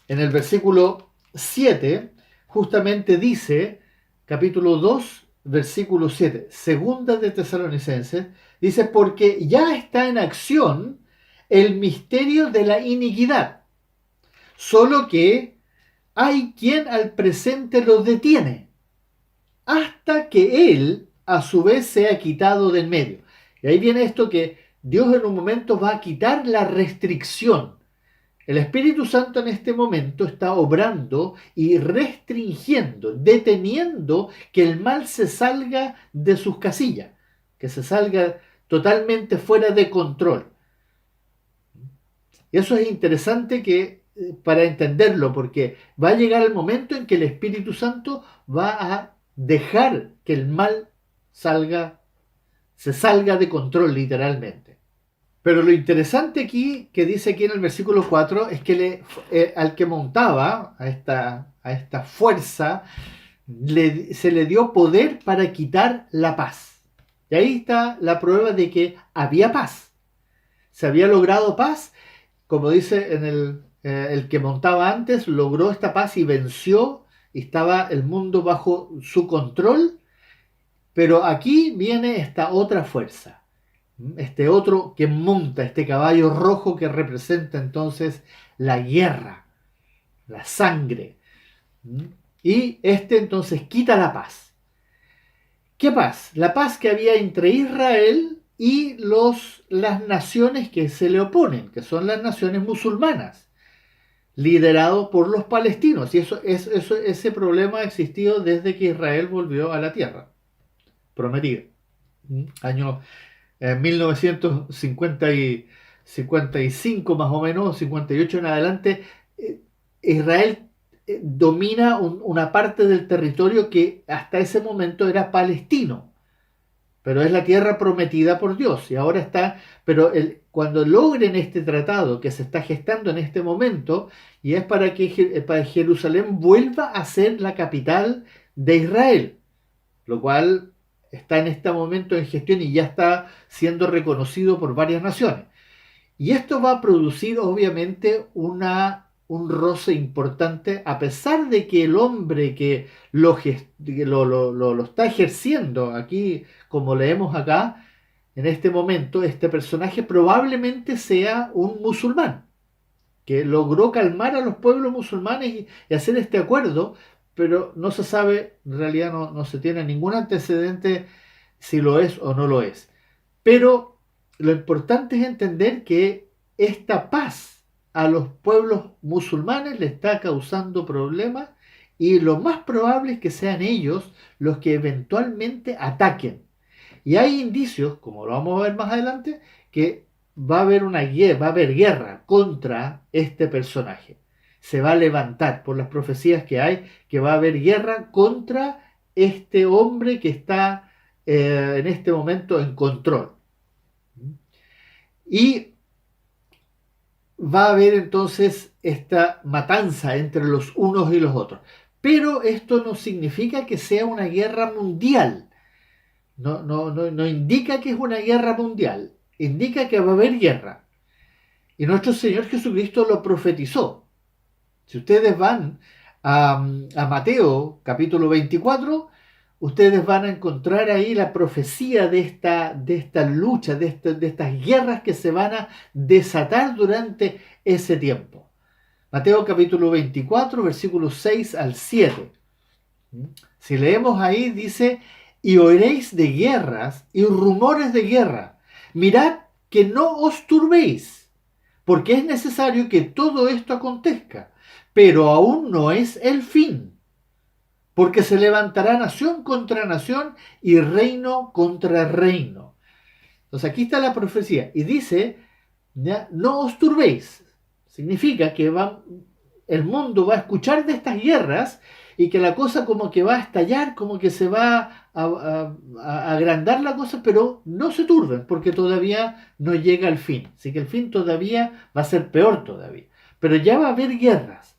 en el versículo 7, justamente dice, capítulo 2, versículo 7, segunda de Tesalonicenses, dice, porque ya está en acción el misterio de la iniquidad, solo que hay quien al presente lo detiene, hasta que él a su vez sea quitado del medio. Y ahí viene esto que Dios en un momento va a quitar la restricción. El Espíritu Santo en este momento está obrando y restringiendo, deteniendo que el mal se salga de sus casillas, que se salga totalmente fuera de control. Y eso es interesante para entenderlo, porque va a llegar el momento en que el Espíritu Santo va a dejar que el mal se salga de control literalmente. Pero lo interesante aquí, que dice aquí en el versículo 4, es que al que montaba a esta fuerza, se le dio poder para quitar la paz. Y ahí está la prueba de que había paz. Se había logrado paz, como dice en el que montaba antes, logró esta paz y venció, y estaba el mundo bajo su control. Pero aquí viene esta otra fuerza, este otro que monta, este caballo rojo que representa entonces la guerra, la sangre. Y este entonces quita la paz. ¿Qué paz? La paz que había entre Israel y las naciones que se le oponen, que son las naciones musulmanas, liderado por los palestinos. Y ese problema ha existido desde que Israel volvió a la tierra prometida. Año 1955 más o menos, 58 en adelante, Israel domina una parte del territorio que hasta ese momento era palestino, pero es la tierra prometida por Dios. Y ahora está, pero cuando logren este tratado que se está gestando en este momento, y es para que Jerusalén vuelva a ser la capital de Israel, lo cual está en este momento en gestión y ya está siendo reconocido por varias naciones. Y esto va a producir obviamente un roce importante, a pesar de que el hombre que lo está ejerciendo aquí, como leemos acá, en este momento, este personaje probablemente sea un musulmán, que logró calmar a los pueblos musulmanes y hacer este acuerdo, pero no se sabe, en realidad no se tiene ningún antecedente si lo es o no lo es. Pero lo importante es entender que esta paz a los pueblos musulmanes le está causando problemas y lo más probable es que sean ellos los que eventualmente ataquen. Y hay indicios, como lo vamos a ver más adelante, que va a haber guerra contra este personaje. Se va a levantar por las profecías que hay, que va a haber guerra contra este hombre que está en este momento en control. Y va a haber entonces esta matanza entre los unos y los otros. Pero esto no significa que sea una guerra mundial. No indica que es una guerra mundial. Indica que va a haber guerra. Y nuestro Señor Jesucristo lo profetizó. Si ustedes van a Mateo capítulo 24, ustedes van a encontrar ahí la profecía de esta lucha, de estas guerras que se van a desatar durante ese tiempo. Mateo capítulo 24, versículos 6 al 7. Si leemos ahí, dice: y oiréis de guerras y rumores de guerra. Mirad que no os turbéis, porque es necesario que todo esto acontezca, pero aún no es el fin, porque se levantará nación contra nación y reino contra reino. Entonces aquí está la profecía y dice, ¿ya? No os turbéis. Significa que el mundo va a escuchar de estas guerras y que la cosa como que va a estallar, como que se va a agrandar la cosa, pero no se turben porque todavía no llega el fin. Así que el fin todavía va a ser peor todavía. Pero ya va a haber guerras.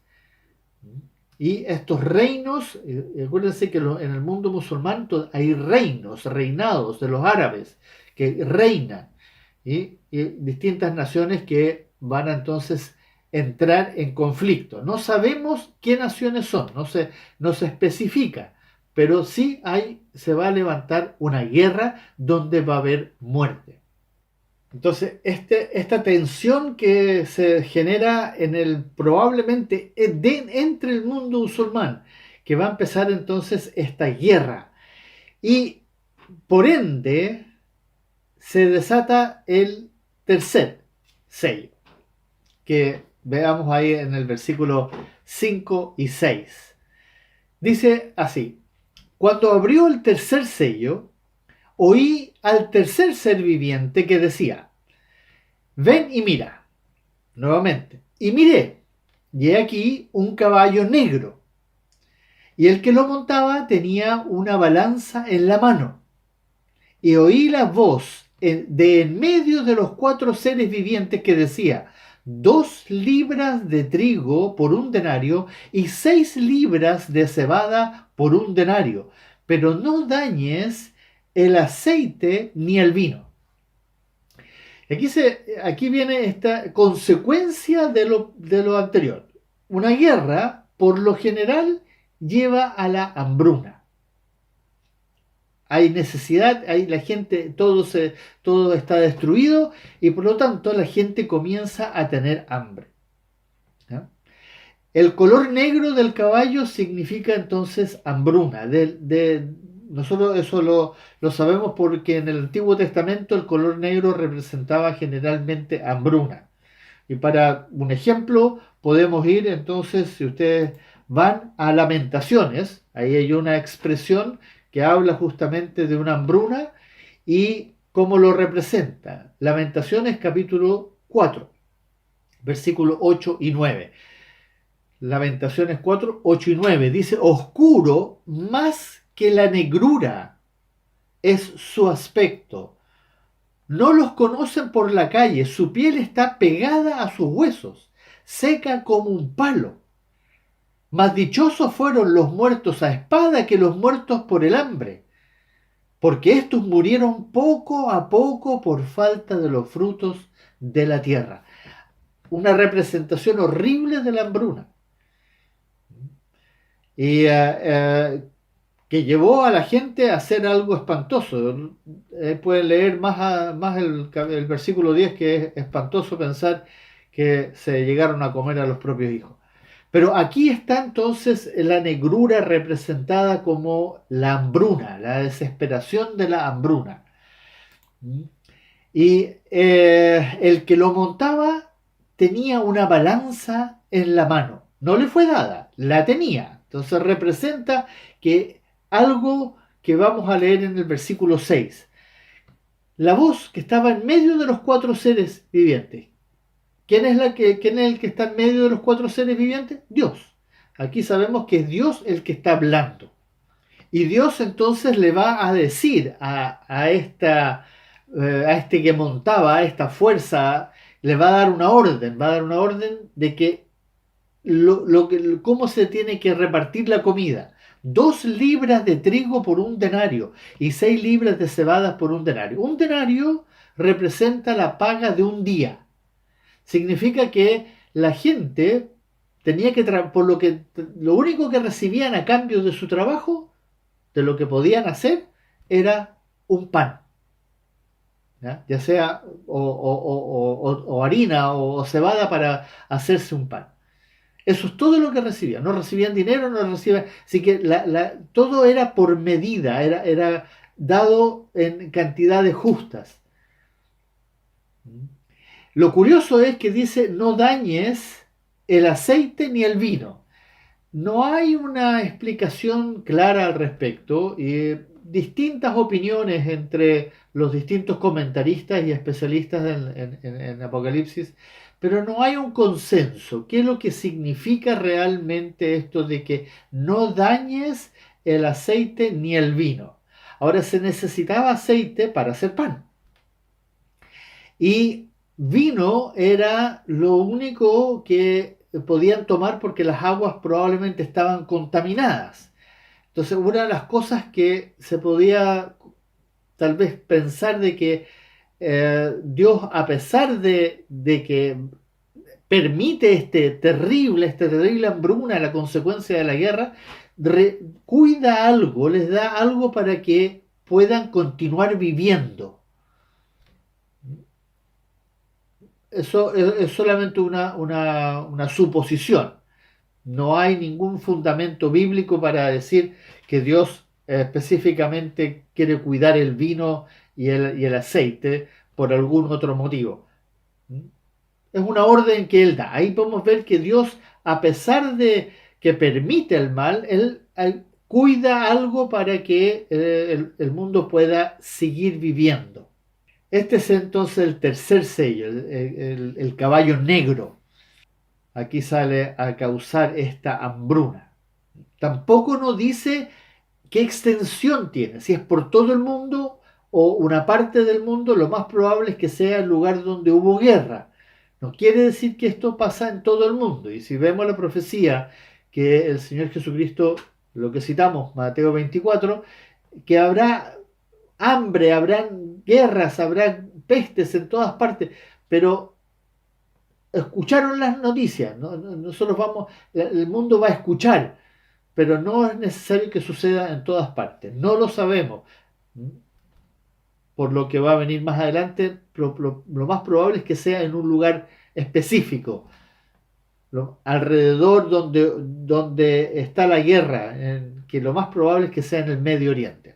Y estos reinos, acuérdense que en el mundo musulmán hay reinos, reinados de los árabes que reinan, y distintas naciones que van a entonces entrar en conflicto. No sabemos qué naciones son, no se especifica, pero sí se va a levantar una guerra donde va a haber muerte. Entonces, esta tensión que se genera probablemente entre el mundo musulmán, que va a empezar entonces esta guerra. Y por ende, se desata el tercer sello, que veamos ahí en el versículo 5 y 6. Dice así: cuando abrió el tercer sello, oí al tercer ser viviente que decía: ven y mira. Nuevamente. Y miré, y he aquí un caballo negro. Y el que lo montaba tenía una balanza en la mano. Y oí la voz de en medio de los cuatro seres vivientes que decía: 2 libras de trigo por un denario y 6 libras de cebada por un denario, pero no dañes el aceite ni el vino. Aquí viene esta consecuencia de lo anterior. Una guerra, por lo general, lleva a la hambruna. Hay necesidad, hay la gente, todo está destruido y por lo tanto la gente comienza a tener hambre. ¿Ya? El color negro del caballo significa entonces hambruna. Nosotros eso lo sabemos porque en el Antiguo Testamento el color negro representaba generalmente hambruna. Y para un ejemplo podemos ir entonces, si ustedes van a Lamentaciones, ahí hay una expresión que habla justamente de una hambruna y cómo lo representa. Lamentaciones capítulo 4, versículos 8 y 9. Lamentaciones 4, 8 y 9 dice: oscuro más que la negrura es su aspecto. No los conocen por la calle, su piel está pegada a sus huesos, seca como un palo. Más dichosos fueron los muertos a espada que los muertos por el hambre, porque estos murieron poco a poco por falta de los frutos de la tierra. Una representación horrible de la hambruna. Y que llevó a la gente a hacer algo espantoso. Pueden leer más el versículo 10, que es espantoso pensar que se llegaron a comer a los propios hijos. Pero aquí está entonces la negrura representada como la hambruna, la desesperación de la hambruna. Y el que lo montaba tenía una balanza en la mano. No le fue dada, la tenía. Entonces representa que algo que vamos a leer en el versículo 6. La voz que estaba en medio de los cuatro seres vivientes. ¿Quién es el que está en medio de los cuatro seres vivientes? Dios. Aquí sabemos que es Dios el que está hablando. Y Dios entonces le va a decir a este que montaba, a esta fuerza, le va a dar una orden de que cómo se tiene que repartir la comida. 2 libras de trigo por un denario y 6 libras de cebada por un denario. Un denario representa la paga de un día. Significa que la gente tenía que, lo único que recibían a cambio de su trabajo, de lo que podían hacer, era un pan. Ya sea o harina o cebada para hacerse un pan. Eso es todo lo que recibían. No recibían dinero, no recibían. Así que todo era por medida, era dado en cantidades justas. Lo curioso es que dice: no dañes el aceite ni el vino. No hay una explicación clara al respecto y distintas opiniones entre los distintos comentaristas y especialistas en Apocalipsis, pero no hay un consenso. ¿Qué es lo que significa realmente esto de que no dañes el aceite ni el vino? Ahora, se necesitaba aceite para hacer pan y vino era lo único que podían tomar porque las aguas probablemente estaban contaminadas. Entonces, una de las cosas que se podía tal vez pensar de que Dios, a pesar de que permite esta terrible hambruna, la consecuencia de la guerra, cuida algo, les da algo para que puedan continuar viviendo. Eso es solamente una suposición. No hay ningún fundamento bíblico para decir que Dios específicamente quiere cuidar el vino y el aceite por algún otro motivo. Es una orden que Él da. Ahí podemos ver que Dios, a pesar de que permite el mal, Él cuida algo para que el mundo pueda seguir viviendo. Este es entonces el tercer sello, el caballo negro. Aquí sale a causar esta hambruna. Tampoco nos dice qué extensión tiene, si es por todo el mundo o una parte del mundo. Lo más probable es que sea el lugar donde hubo guerra. No quiere decir que esto pasa en todo el mundo. Y si vemos la profecía que el Señor Jesucristo, lo que citamos, Mateo 24, que habrá hambre, habrán guerras, habrán pestes en todas partes, pero escucharon las noticias, nosotros vamos, el mundo va a escuchar, pero no es necesario que suceda en todas partes, no lo sabemos. Por lo que va a venir más adelante, lo más probable es que sea en un lugar específico, alrededor donde está la guerra, que lo más probable es que sea en el Medio Oriente,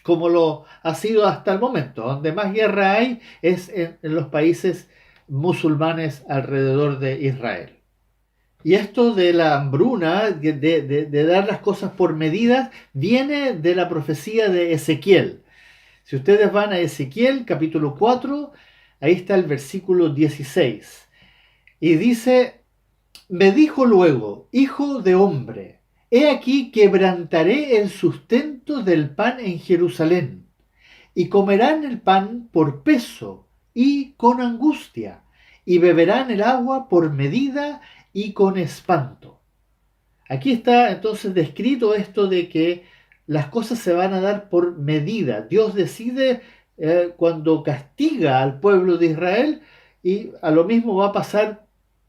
como lo ha sido hasta el momento. Donde más guerra hay es en los países musulmanes alrededor de Israel. Y esto de la hambruna, de dar las cosas por medidas, viene de la profecía de Ezequiel. Si ustedes van a Ezequiel capítulo 4, ahí está el versículo 16. Y dice: me dijo luego, hijo de hombre, he aquí quebrantaré el sustento del pan en Jerusalén, y comerán el pan por peso y con angustia, y beberán el agua por medida y con espanto. Aquí está entonces descrito esto de que las cosas se van a dar por medida. Dios decide cuando castiga al pueblo de Israel, y a lo mismo va a pasar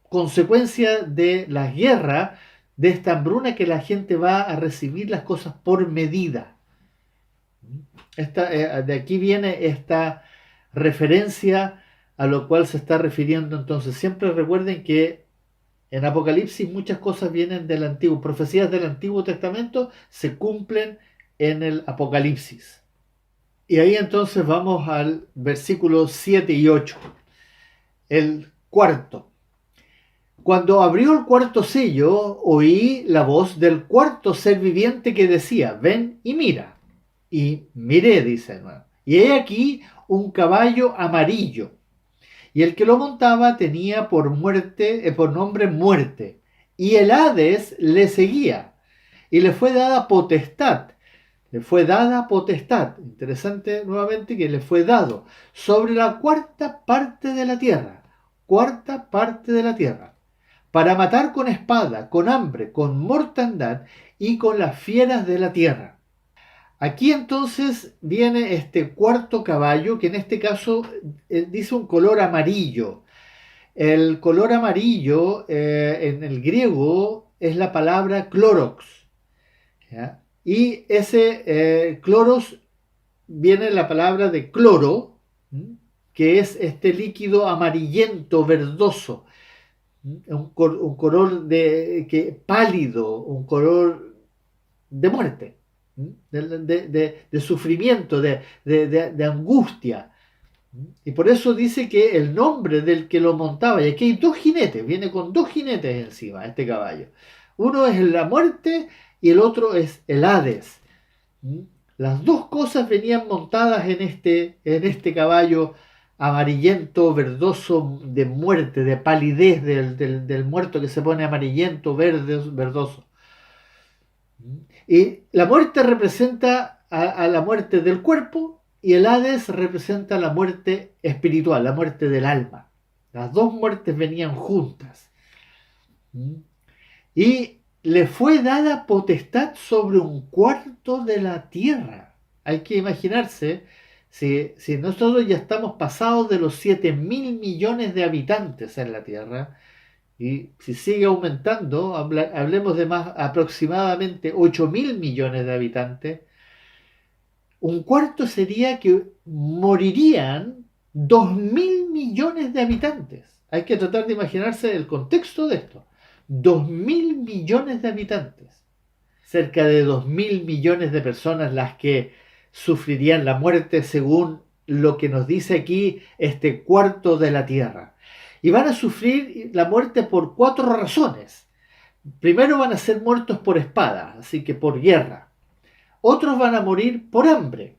consecuencia de la guerra, de esta hambruna, que la gente va a recibir las cosas por medida. De aquí viene esta referencia a lo cual se está refiriendo. Entonces, siempre recuerden que en Apocalipsis muchas cosas vienen del Antiguo, profecías del Antiguo Testamento se cumplen en el Apocalipsis. Y ahí entonces vamos al versículo 7 y 8, el cuarto. Cuando abrió el cuarto sello, oí la voz del cuarto ser viviente que decía: ven y mira. Y miré, dice de nuevo, y he aquí un caballo amarillo, y el que lo montaba tenía por nombre Muerte, y el Hades le seguía, y le fue dada potestad. Le fue dada potestad, interesante nuevamente que le fue dado, sobre la cuarta parte de la tierra, para matar con espada, con hambre, con mortandad y con las fieras de la tierra. Aquí entonces viene este cuarto caballo, que en este caso dice un color amarillo. El color amarillo en el griego es la palabra clorox, ¿ya? Y ese cloros viene de la palabra de cloro, que es este líquido amarillento, verdoso, un color pálido, un color de muerte, de sufrimiento, de angustia. Y por eso dice que el nombre del que lo montaba, y aquí hay dos jinetes, viene con dos jinetes encima este caballo. Uno es la muerte y el otro es el Hades. Las dos cosas venían montadas en este caballo amarillento, verdoso, de muerte, de palidez del muerto, que se pone amarillento, verde, verdoso. Y la muerte representa a la muerte del cuerpo, y el Hades representa la muerte espiritual, la muerte del alma. Las dos muertes venían juntas. Y le fue dada potestad sobre un cuarto de la tierra. Hay que imaginarse, si nosotros ya estamos pasados de los 7.000 millones de habitantes en la tierra, y si sigue aumentando, hablemos de más aproximadamente 8.000 millones de habitantes, un cuarto sería que morirían 2.000 millones de habitantes. Hay que tratar de imaginarse el contexto de esto. 2.000 millones de habitantes. Cerca de 2.000 millones de personas las que sufrirían la muerte, según lo que nos dice aquí este cuarto de la tierra. Y van a sufrir la muerte por 4 razones. Primero, van a ser muertos por espada, así que por guerra. Otros van a morir por hambre,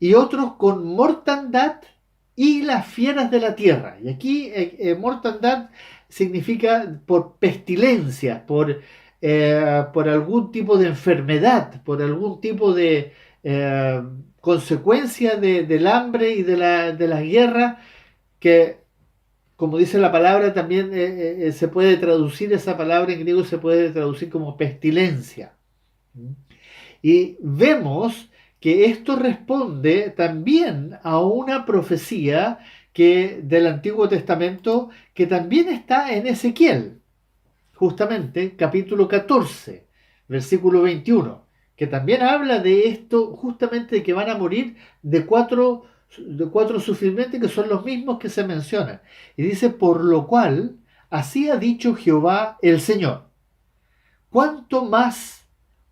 y otros con mortandad y las fieras de la tierra. Y aquí mortandad significa por pestilencias, por por algún tipo de enfermedad, por algún tipo de consecuencia del hambre y de la guerra, que como dice la palabra, también se puede traducir esa palabra en griego, se puede traducir como pestilencia. Y vemos que esto responde también a una profecía del Antiguo Testamento que también está en Ezequiel, justamente capítulo 14, versículo 21, que también habla de esto, justamente de que van a morir de cuatro sufrimientos que son los mismos que se mencionan. Y dice, por lo cual, así ha dicho Jehová el Señor, cuánto más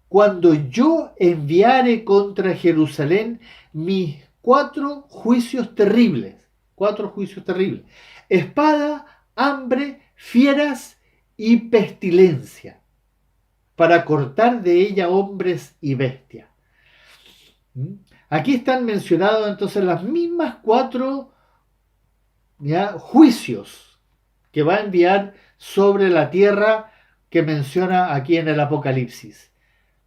cuando yo enviare contra Jerusalén mis cuatro juicios terribles, espada, hambre, fieras y pestilencia, para cortar de ella hombres y bestias. ¿Mm? Aquí están mencionados entonces las mismas cuatro, ¿ya?, juicios que va a enviar sobre la tierra que menciona aquí en el Apocalipsis.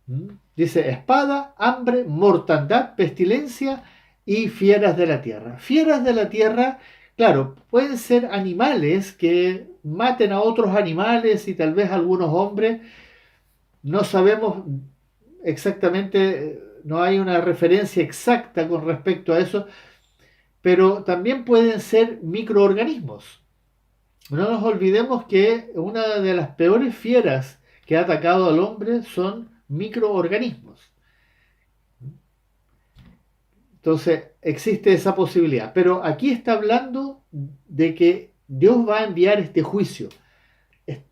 ¿Mm? Dice espada, hambre, mortandad, pestilencia y fieras de la tierra. Fieras de la tierra, claro, pueden ser animales que maten a otros animales y tal vez algunos hombres. No sabemos exactamente, no hay una referencia exacta con respecto a eso, pero también pueden ser microorganismos. No nos olvidemos que una de las peores fieras que ha atacado al hombre son microorganismos. Entonces, existe esa posibilidad. Pero aquí está hablando de que Dios va a enviar este juicio.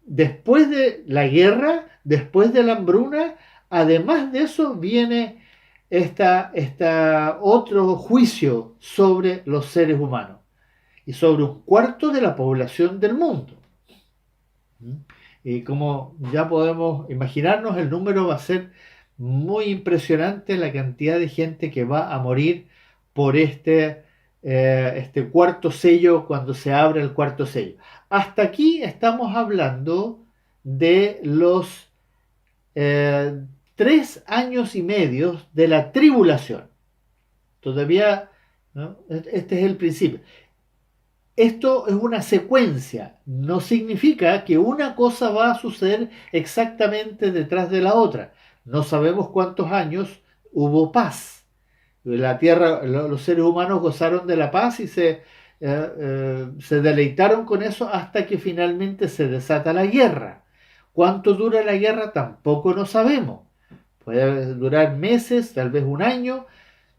Después de la guerra, después de la hambruna, además de eso viene esta otro juicio sobre los seres humanos y sobre un cuarto de la población del mundo. Y como ya podemos imaginarnos, el número va a ser muy impresionante, la cantidad de gente que va a morir por este cuarto sello, cuando se abre el cuarto sello. Hasta aquí estamos hablando de los 3 años y medio de la tribulación. Todavía, ¿no? Este es el principio. Esto es una secuencia, no significa que una cosa va a suceder exactamente detrás de la otra. No sabemos cuántos años hubo paz. La tierra, los seres humanos gozaron de la paz y se deleitaron con eso hasta que finalmente se desata la guerra. ¿Cuánto dura la guerra? Tampoco lo sabemos. Puede durar meses, tal vez un año,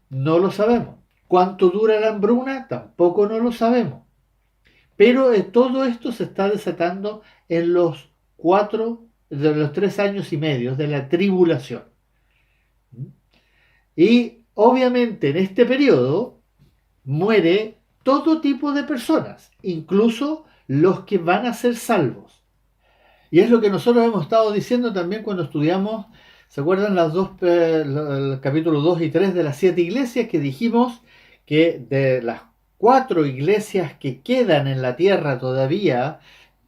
no lo sabemos. ¿Cuánto dura la hambruna? Tampoco no lo sabemos. Pero todo esto se está desatando en de los 3 años y medio de la tribulación. Y obviamente en este periodo muere todo tipo de personas, incluso los que van a ser salvos. Y es lo que nosotros hemos estado diciendo también cuando estudiamos, ¿se acuerdan el capítulo 2 y 3 de las 7 iglesias que dijimos que de las 4 iglesias que quedan en la tierra todavía,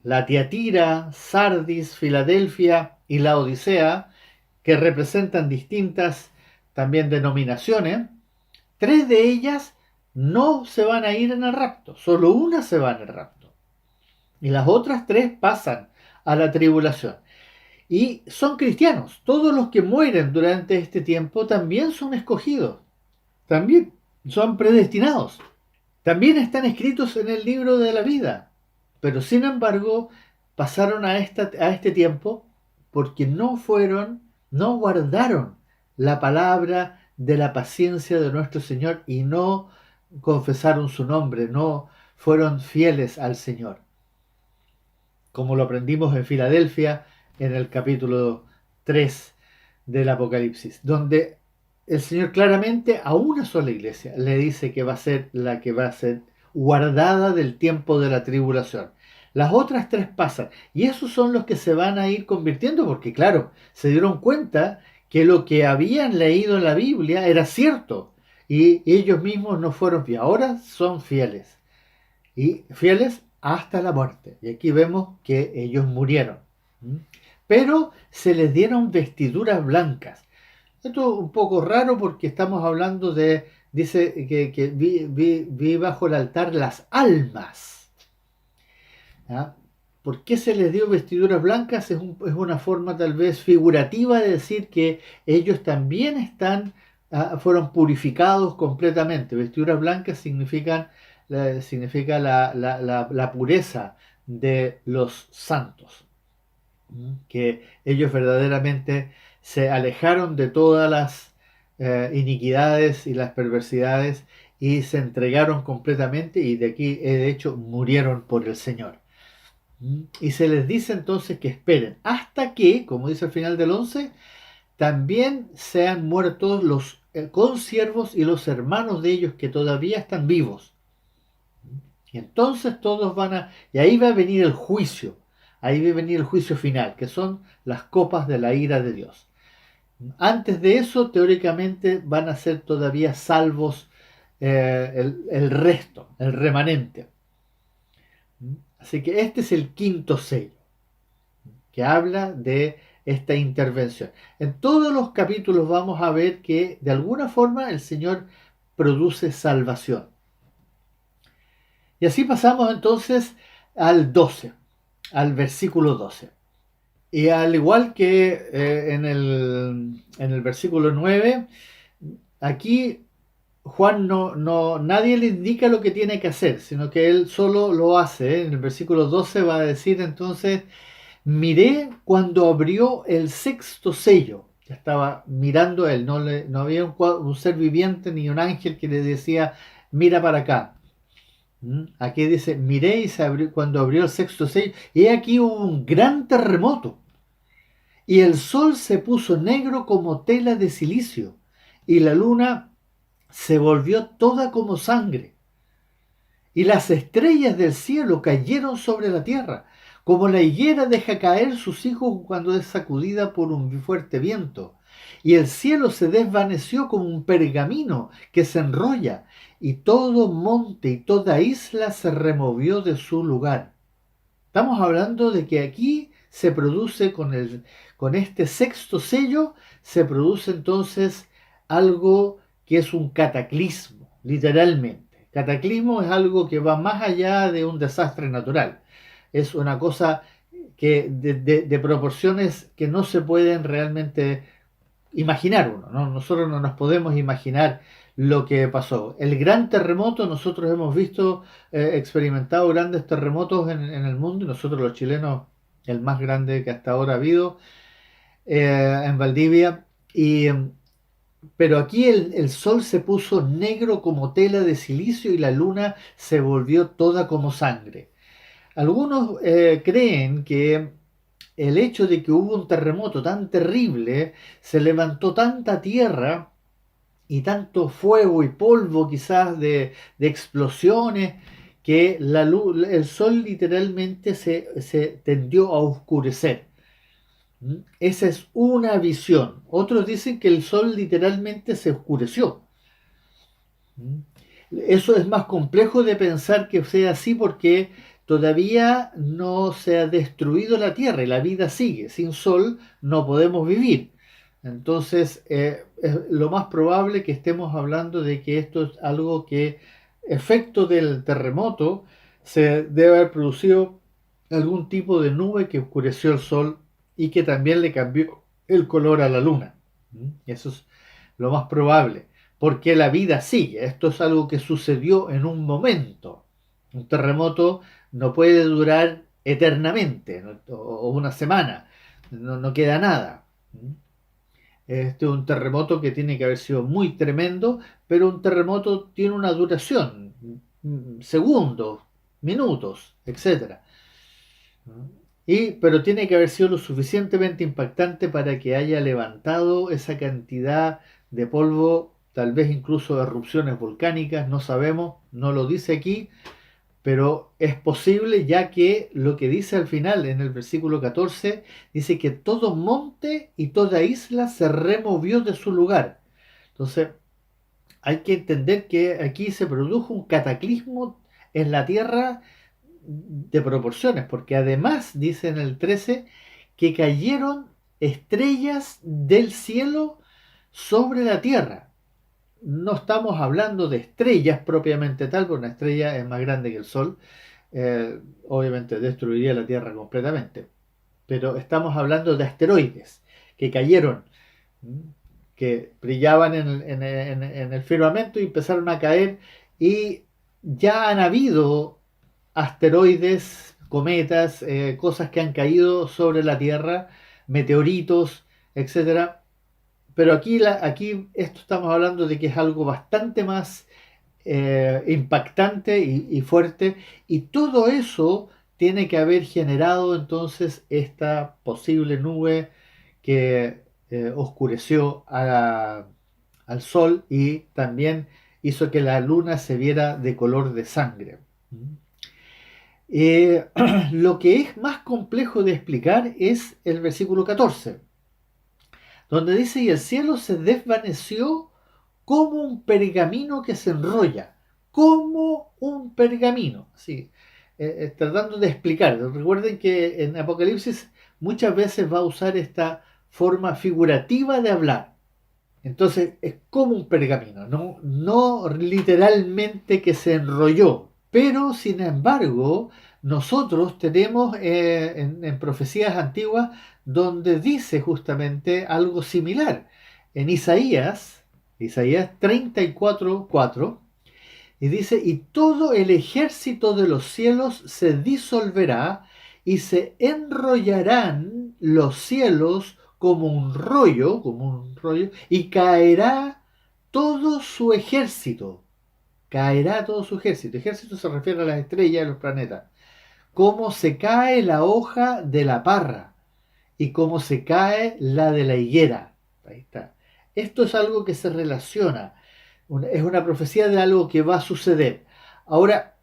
la Tiatira, Sardis, Filadelfia y la Odisea, que representan distintas también denominaciones, 3 de ellas no se van a ir en el rapto, solo una se va en el rapto. Y las otras 3 pasan a la tribulación. Y son cristianos. Todos los que mueren durante este tiempo también son escogidos. También son predestinados. También están escritos en el libro de la vida. Pero sin embargo, pasaron a este tiempo porque no guardaron la palabra de la paciencia de nuestro Señor y no confesaron su nombre, no fueron fieles al Señor. Como lo aprendimos en Filadelfia en el capítulo 3 del Apocalipsis, donde el Señor claramente a una sola iglesia le dice que va a ser la que va a ser guardada del tiempo de la tribulación. Las otras 3 pasan y esos son los que se van a ir convirtiendo porque claro, se dieron cuenta que lo que habían leído en la Biblia era cierto y ellos mismos no fueron fieles, ahora son fieles y fieles hasta la muerte. Y aquí vemos que ellos murieron. pero se les dieron vestiduras blancas. Esto es un poco raro porque estamos hablando de, dice que vi bajo el altar las almas. ¿Ah? ¿Por qué se les dio vestiduras blancas? Es una forma tal vez figurativa de decir que ellos también fueron purificados completamente. Vestiduras blancas significa la pureza de los santos, que ellos verdaderamente se alejaron de todas las iniquidades y las perversidades y se entregaron completamente y de aquí, de hecho, murieron por el Señor. Y se les dice entonces que esperen hasta que, como dice al final del 11, también sean muertos los consiervos y los hermanos de ellos que todavía están vivos. Y entonces todos y ahí va a venir el juicio, ahí va a venir el juicio final, que son las copas de la ira de Dios. Antes de eso, teóricamente, van a ser todavía salvos el resto, el remanente. Así que este es el quinto sello, que habla de esta intervención. En todos los capítulos vamos a ver que de alguna forma el Señor produce salvación. Y así pasamos entonces al 12, al versículo 12. Y al igual que en el versículo 9, aquí Juan nadie le indica lo que tiene que hacer, sino que él solo lo hace. En el versículo 12 va a decir entonces: miré cuando abrió el sexto sello. Ya estaba mirando él, no había un ser viviente ni un ángel que le decía, mira para acá. Aquí dice, miré y cuando abrió el sexto sello, y aquí hubo un gran terremoto, y el sol se puso negro como tela de silicio, y la luna se volvió toda como sangre, y las estrellas del cielo cayeron sobre la tierra, como la higuera deja caer sus hijos cuando es sacudida por un fuerte viento. Y el cielo se desvaneció como un pergamino que se enrolla, y todo monte y toda isla se removió de su lugar. Estamos hablando de que aquí se produce con este sexto sello, se produce entonces algo que es un cataclismo, literalmente. Cataclismo es algo que va más allá de un desastre natural. Es una cosa de proporciones que no se pueden realmente imaginar uno, ¿no? Nosotros no nos podemos imaginar lo que pasó. El gran terremoto, nosotros hemos visto, experimentado grandes terremotos en el mundo, y nosotros los chilenos, el más grande que hasta ahora ha habido, en Valdivia, pero aquí el sol se puso negro como tela de silicio y la luna se volvió toda como sangre. Algunos creen que el hecho de que hubo un terremoto tan terrible, se levantó tanta tierra y tanto fuego y polvo quizás de explosiones, que el sol literalmente se tendió a oscurecer. Esa es una visión. Otros dicen que el sol literalmente se oscureció. Eso es más complejo de pensar que sea así porque todavía no se ha destruido la Tierra y la vida sigue. Sin sol no podemos vivir. Entonces, es lo más probable que estemos hablando de que esto es algo que, efecto del terremoto, se debe haber producido algún tipo de nube que oscureció el sol y que también le cambió el color a la luna. Eso es lo más probable, porque la vida sigue. Esto es algo que sucedió en un momento. Un terremoto no puede durar eternamente, ¿no? O una semana, no queda nada. Este es un terremoto que tiene que haber sido muy tremendo, pero un terremoto tiene una duración, segundos, minutos, etcétera. Pero tiene que haber sido lo suficientemente impactante para que haya levantado esa cantidad de polvo, tal vez incluso erupciones volcánicas, no sabemos, no lo dice aquí, pero es posible, ya que lo que dice al final en el versículo 14 dice que todo monte y toda isla se removió de su lugar. Entonces hay que entender que aquí se produjo un cataclismo en la tierra de proporciones, porque además dice en el 13 que cayeron estrellas del cielo sobre la tierra. No estamos hablando de estrellas propiamente tal, porque una estrella es más grande que el Sol, obviamente destruiría la Tierra completamente, pero estamos hablando de asteroides que cayeron, que brillaban en el firmamento y empezaron a caer, y ya han habido asteroides, cometas, cosas que han caído sobre la Tierra, meteoritos, etcétera. Pero aquí esto estamos hablando de que es algo bastante más impactante y fuerte, y todo eso tiene que haber generado entonces esta posible nube que oscureció al Sol y también hizo que la Luna se viera de color de sangre. Lo que es más complejo de explicar es el versículo 14, donde dice: y el cielo se desvaneció como un pergamino que se enrolla, como un pergamino, sí, tratando de explicar. Recuerden que en Apocalipsis muchas veces va a usar esta forma figurativa de hablar. Entonces es como un pergamino, no literalmente que se enrolló, pero sin embargo nosotros tenemos en profecías antiguas donde dice justamente algo similar. En Isaías 34:4, y dice: y todo el ejército de los cielos se disolverá, y se enrollarán los cielos como un rollo, y caerá todo su ejército. Ejército se refiere a las estrellas y los planetas. Como se cae la hoja de la parra, y como se cae la de la higuera. Ahí está. Esto es algo que se relaciona, es una profecía de algo que va a suceder. Ahora,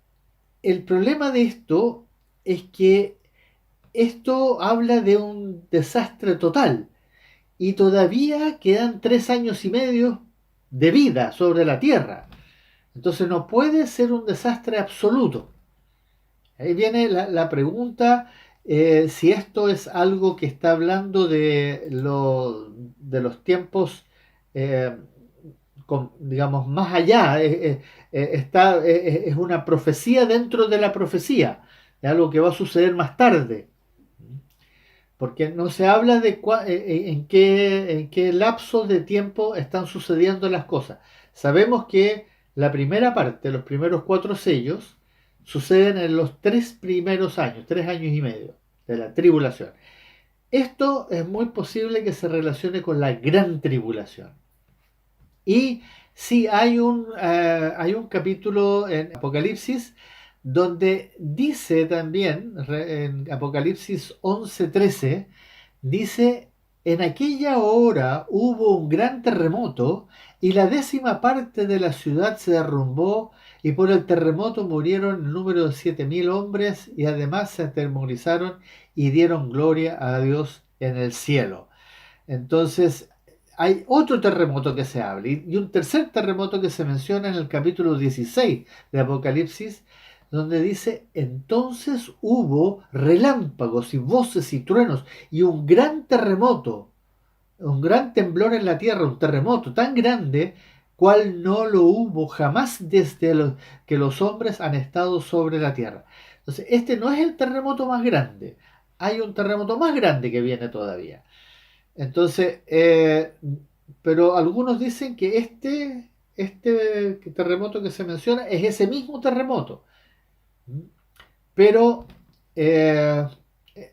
el problema de esto es que esto habla de un desastre total, y todavía quedan 3 años y medio de vida sobre la Tierra. Entonces no puede ser un desastre absoluto. Ahí viene la pregunta, si esto es algo que está hablando de los tiempos, eh, digamos, más allá. Es una profecía dentro de la profecía, de algo que va a suceder más tarde. Porque no se habla de en qué lapso de tiempo están sucediendo las cosas. Sabemos que la primera parte, los primeros 4 sellos, suceden en los 3 primeros años, 3 años y medio de la tribulación. Esto es muy posible que se relacione con la gran tribulación. Y sí, hay un capítulo en Apocalipsis donde dice también, en Apocalipsis 11:13, dice: en aquella hora hubo un gran terremoto, y la 10ª parte de la ciudad se derrumbó, y por el terremoto murieron el número de 7.000 hombres, y además se atemorizaron y dieron gloria a Dios en el cielo. Entonces, hay otro terremoto que se habla, y un tercer terremoto que se menciona en el capítulo 16 de Apocalipsis, donde dice: entonces hubo relámpagos y voces y truenos y un gran terremoto, un gran temblor en la tierra, un terremoto tan grande cual no lo hubo jamás desde que los hombres han estado sobre la tierra. Entonces, este no es el terremoto más grande, hay un terremoto más grande que viene todavía. Entonces, pero algunos dicen que este terremoto que se menciona es ese mismo terremoto. Pero eh,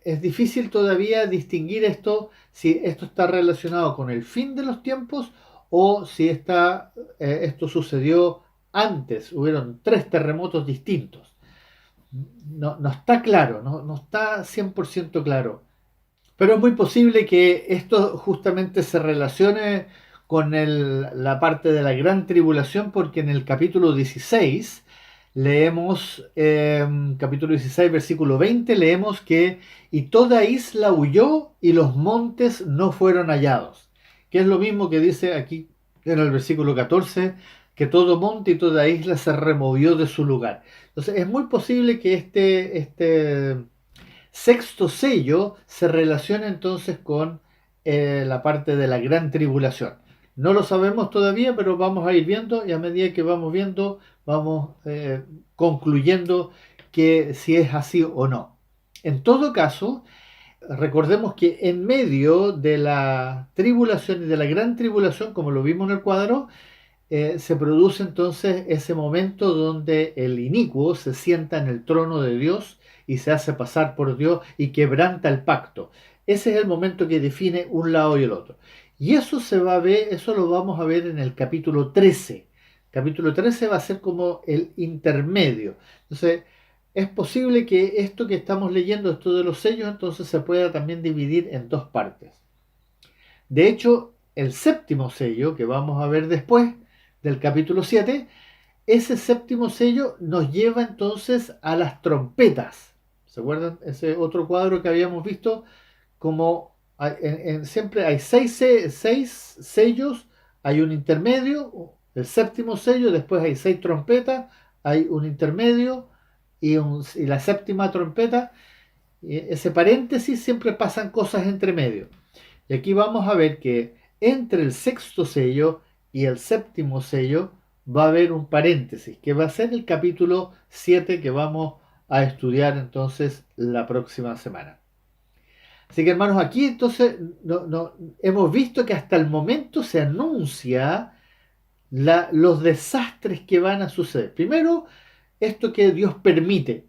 es difícil todavía distinguir esto, si esto está relacionado con el fin de los tiempos o si esto sucedió antes. Hubieron 3 terremotos distintos. No está claro, no está 100% claro. Pero es muy posible que esto justamente se relacione con la parte de la gran tribulación, porque en el capítulo 16 leemos, capítulo 16, versículo 20, leemos que: y toda isla huyó y los montes no fueron hallados. Que es lo mismo que dice aquí en el versículo 14, que todo monte y toda isla se removió de su lugar. Entonces es muy posible que este sexto sello se relaciona entonces con la parte de la gran tribulación. No lo sabemos todavía, pero vamos a ir viendo y a medida que vamos viendo, vamos concluyendo que si es así o no. En todo caso, recordemos que en medio de la tribulación y de la gran tribulación, como lo vimos en el cuadro, se produce entonces ese momento donde el inicuo se sienta en el trono de Dios y se hace pasar por Dios y quebranta el pacto. Ese es el momento que define un lado y el otro. Y eso se va a ver, eso lo vamos a ver en el capítulo 13. Capítulo 13 va a ser como el intermedio. Entonces, es posible que esto que estamos leyendo, esto de los sellos, entonces se pueda también dividir en dos partes. De hecho, el séptimo sello, que vamos a ver después del capítulo 7, ese séptimo sello nos lleva entonces a las trompetas. ¿Se acuerdan? Ese otro cuadro que habíamos visto, como siempre hay seis sellos, hay un intermedio, el séptimo sello, después hay 6 trompetas, hay un intermedio y la séptima trompeta. Ese paréntesis siempre pasan cosas entre medio. Y aquí vamos a ver que entre el sexto sello y el séptimo sello va a haber un paréntesis, que va a ser el capítulo 7 que vamos a estudiar entonces la próxima semana. Así que hermanos, aquí entonces hemos visto que hasta el momento se anuncia los desastres que van a suceder. Primero, esto que Dios permite,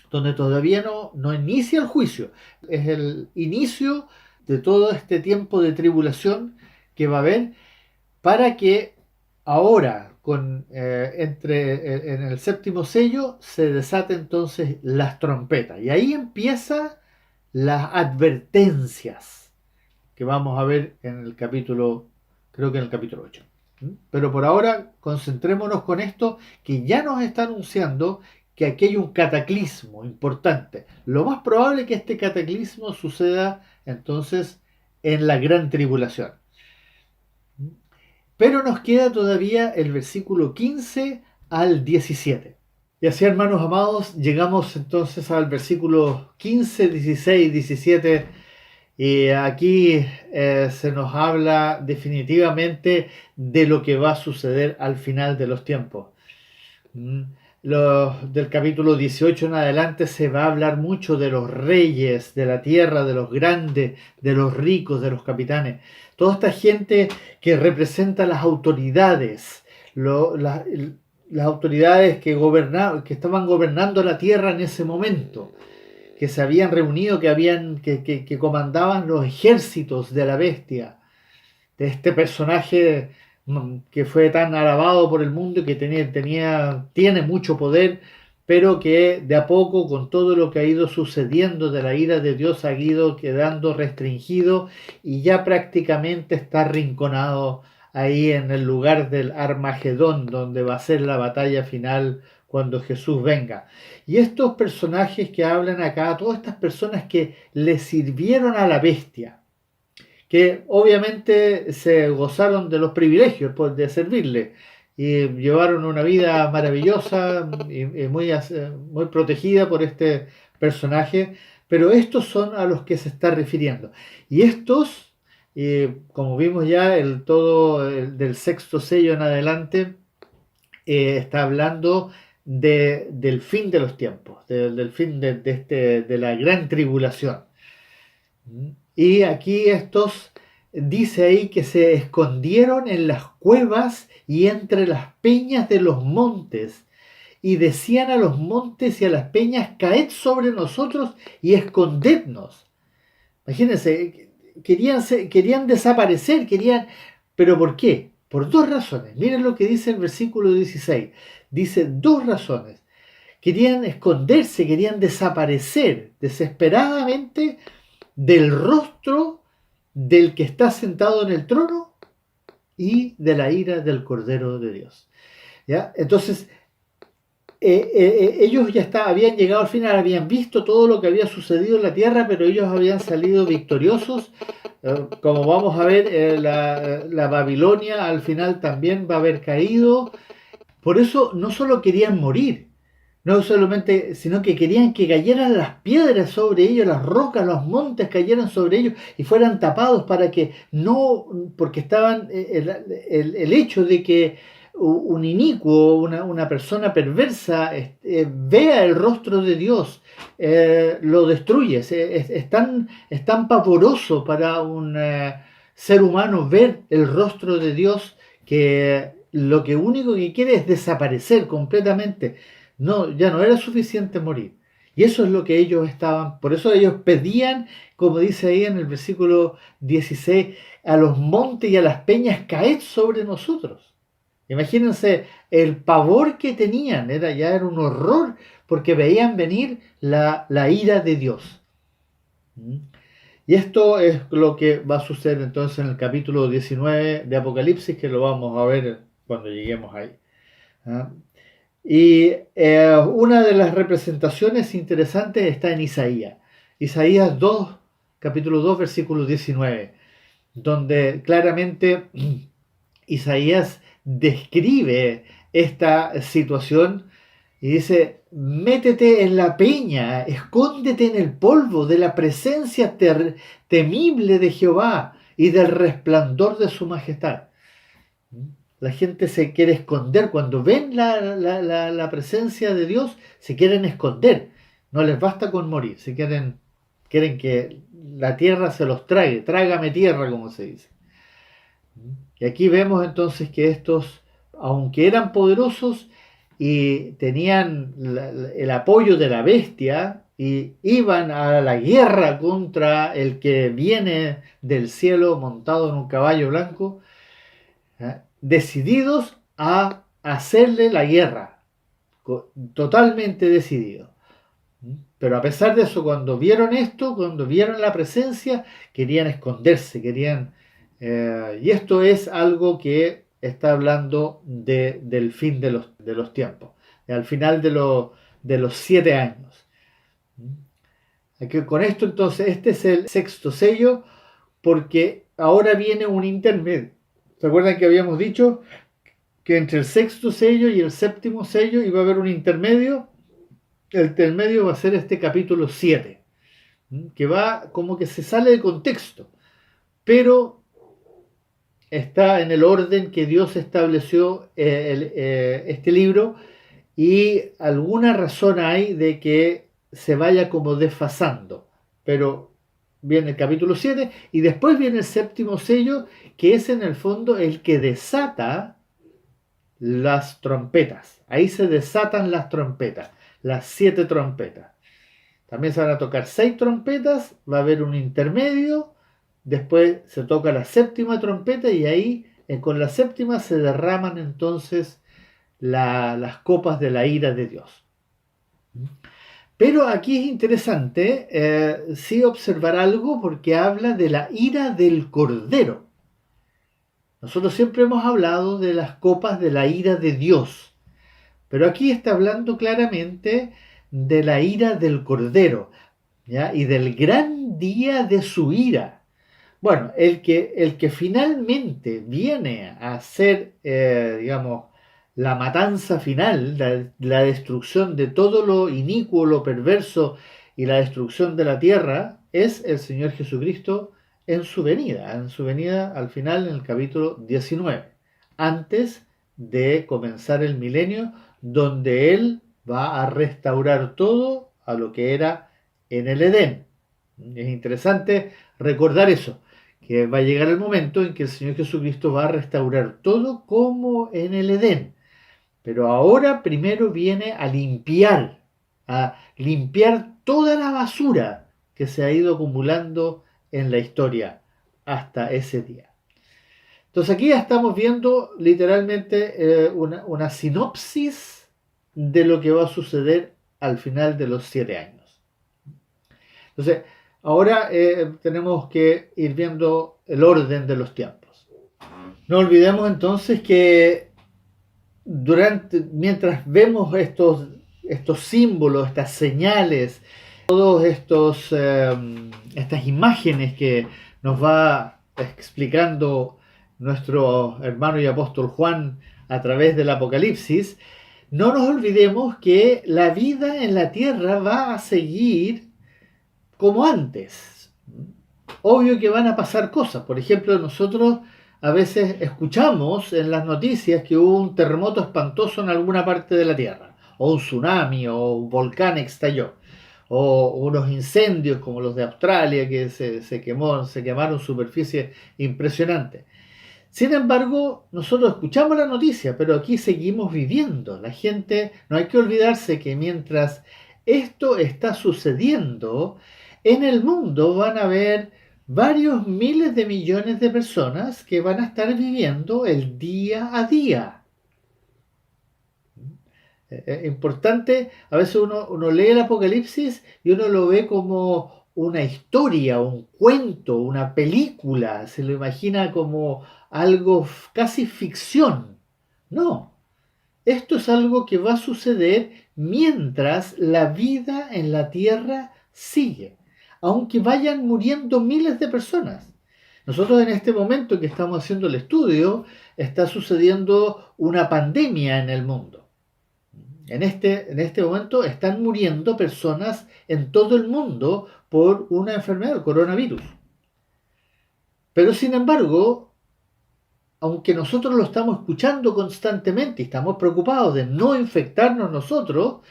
donde todavía no inicia el juicio, es el inicio de todo este tiempo de tribulación que va a haber para que ahora en el séptimo sello se desate entonces las trompetas y ahí empiezan las advertencias que vamos a ver en el capítulo, creo que en el capítulo 8. Pero por ahora concentrémonos con esto que ya nos está anunciando que aquí hay un cataclismo importante. Lo más probable es que este cataclismo suceda entonces en la gran tribulación. Pero nos queda todavía el versículo 15 al 17. Y así, hermanos amados, llegamos entonces al versículo 15, 16, 17. Y aquí se nos habla definitivamente de lo que va a suceder al final de los tiempos. Del capítulo 18 en adelante se va a hablar mucho de los reyes de la tierra, de los grandes, de los ricos, de los capitanes. Toda esta gente que representa las autoridades, las autoridades que estaban gobernando la tierra en ese momento, que se habían reunido, que comandaban los ejércitos de la bestia, de este personaje que fue tan alabado por el mundo y que tiene mucho poder, pero que de a poco, con todo lo que ha ido sucediendo de la ira de Dios, ha ido quedando restringido y ya prácticamente está arrinconado ahí en el lugar del Armagedón, donde va a ser la batalla final cuando Jesús venga. Y estos personajes que hablan acá, todas estas personas que le sirvieron a la bestia, que obviamente se gozaron de los privilegios de servirle y llevaron una vida maravillosa y muy protegida por este personaje, pero estos son a los que se está refiriendo. Y estos, como vimos ya, del sexto sello en adelante, está hablando del fin de los tiempos, del fin de la gran tribulación. Y aquí estos dice ahí que se escondieron en las cuevas y entre las peñas de los montes y decían a los montes y a las peñas: caed sobre nosotros y escondednos. Imagínense, querían desaparecer, ¿pero por qué? Por dos razones. Miren lo que dice el versículo 16. Dice dos razones. Querían esconderse, querían desaparecer desesperadamente del rostro del que está sentado en el trono y de la ira del Cordero de Dios. ¿Ya? Entonces, ellos ya habían llegado al final, habían visto todo lo que había sucedido en la tierra, pero ellos habían salido victoriosos. Como vamos a ver, la Babilonia al final también va a haber caído. Por eso no solo querían morir, No solamente, sino que querían que cayeran las piedras sobre ellos, las rocas, los montes cayeran sobre ellos y fueran tapados para que no, porque estaban, el hecho de que un inicuo, una persona perversa, vea el rostro de Dios, lo destruye. Es tan pavoroso para un ser humano ver el rostro de Dios que lo que único que quiere es desaparecer completamente. No, ya no era suficiente morir. Y eso es lo que ellos estaban, por eso ellos pedían, como dice ahí en el versículo 16, a los montes y a las peñas caed sobre nosotros. Imagínense el pavor que tenían, ya era un horror, porque veían venir la ira de Dios. ¿Mm? Y esto es lo que va a suceder entonces en el capítulo 19 de Apocalipsis, que lo vamos a ver cuando lleguemos ahí. ¿Ah? Y una de las representaciones interesantes está en Isaías. Isaías 2, capítulo 2, versículo 19, donde claramente Isaías describe esta situación y dice, métete en la peña, escóndete en el polvo de la presencia temible de Jehová y del resplandor de su majestad. La gente se quiere esconder. Cuando ven la presencia de Dios, se quieren esconder. No les basta con morir. Quieren que la tierra se los trague. Trágame tierra, como se dice. Y aquí vemos entonces que estos, aunque eran poderosos y tenían el apoyo de la bestia y iban a la guerra contra el que viene del cielo montado en un caballo blanco, decididos a hacerle la guerra, totalmente decididos. Pero a pesar de eso, cuando vieron esto, cuando vieron la presencia, querían esconderse, y esto es algo que está hablando del fin de los tiempos, al final de los 7 años. Aquí, con esto entonces, este es el sexto sello, porque ahora viene un intermedio. ¿Se acuerdan que habíamos dicho que entre el sexto sello y el séptimo sello iba a haber un intermedio? El intermedio va a ser este capítulo 7, que va como que se sale de contexto, pero está en el orden que Dios estableció este libro, y alguna razón hay de que se vaya como desfasando, pero viene el capítulo 7 y después viene el séptimo sello, que es en el fondo el que desata las trompetas. Ahí se desatan las trompetas, las 7 trompetas. También se van a tocar 6 trompetas, va a haber un intermedio, después se toca la séptima trompeta y ahí con la séptima se derraman entonces las copas de la ira de Dios. Pero aquí es interesante sí observar algo, porque habla de la ira del Cordero. Nosotros siempre hemos hablado de las copas de la ira de Dios, pero aquí está hablando claramente de la ira del Cordero, ¿ya? Y del gran día de su ira. Bueno, el que finalmente viene a hacer, digamos, la matanza final, la destrucción de todo lo inicuo, lo perverso y la destrucción de la tierra, es el Señor Jesucristo en su venida al final en el capítulo 19, antes de comenzar el milenio, donde Él va a restaurar todo a lo que era en el Edén. Es interesante recordar eso, que va a llegar el momento en que el Señor Jesucristo va a restaurar todo como en el Edén. Pero ahora primero viene a limpiar toda la basura que se ha ido acumulando en la historia hasta ese día. Entonces aquí ya estamos viendo literalmente una sinopsis de lo que va a suceder al final de los 7 años. Entonces, ahora tenemos que ir viendo el orden de los tiempos. No olvidemos entonces que mientras vemos estos símbolos, estas señales, todos estas imágenes que nos va explicando nuestro hermano y apóstol Juan a través del Apocalipsis, no nos olvidemos que la vida en la tierra va a seguir como antes. Obvio que van a pasar cosas. Por ejemplo, nosotros a veces escuchamos en las noticias que hubo un terremoto espantoso en alguna parte de la tierra, o un tsunami, o un volcán estalló, o unos incendios como los de Australia que se quemaron superficies impresionantes. Sin embargo, nosotros escuchamos la noticia, pero aquí seguimos viviendo. La gente, no hay que olvidarse que mientras esto está sucediendo, en el mundo van a haber varios miles de millones de personas que van a estar viviendo el día a día. Importante, a veces uno lee el Apocalipsis y uno lo ve como una historia, un cuento, una película, se lo imagina como algo casi ficción. No, esto es algo que va a suceder mientras la vida en la tierra sigue, aunque vayan muriendo miles de personas. Nosotros en este momento que estamos haciendo el estudio, está sucediendo una pandemia en el mundo. En este momento están muriendo personas en todo el mundo por una enfermedad, el coronavirus. Pero sin embargo, aunque nosotros lo estamos escuchando constantemente y estamos preocupados de no infectarnos nosotros,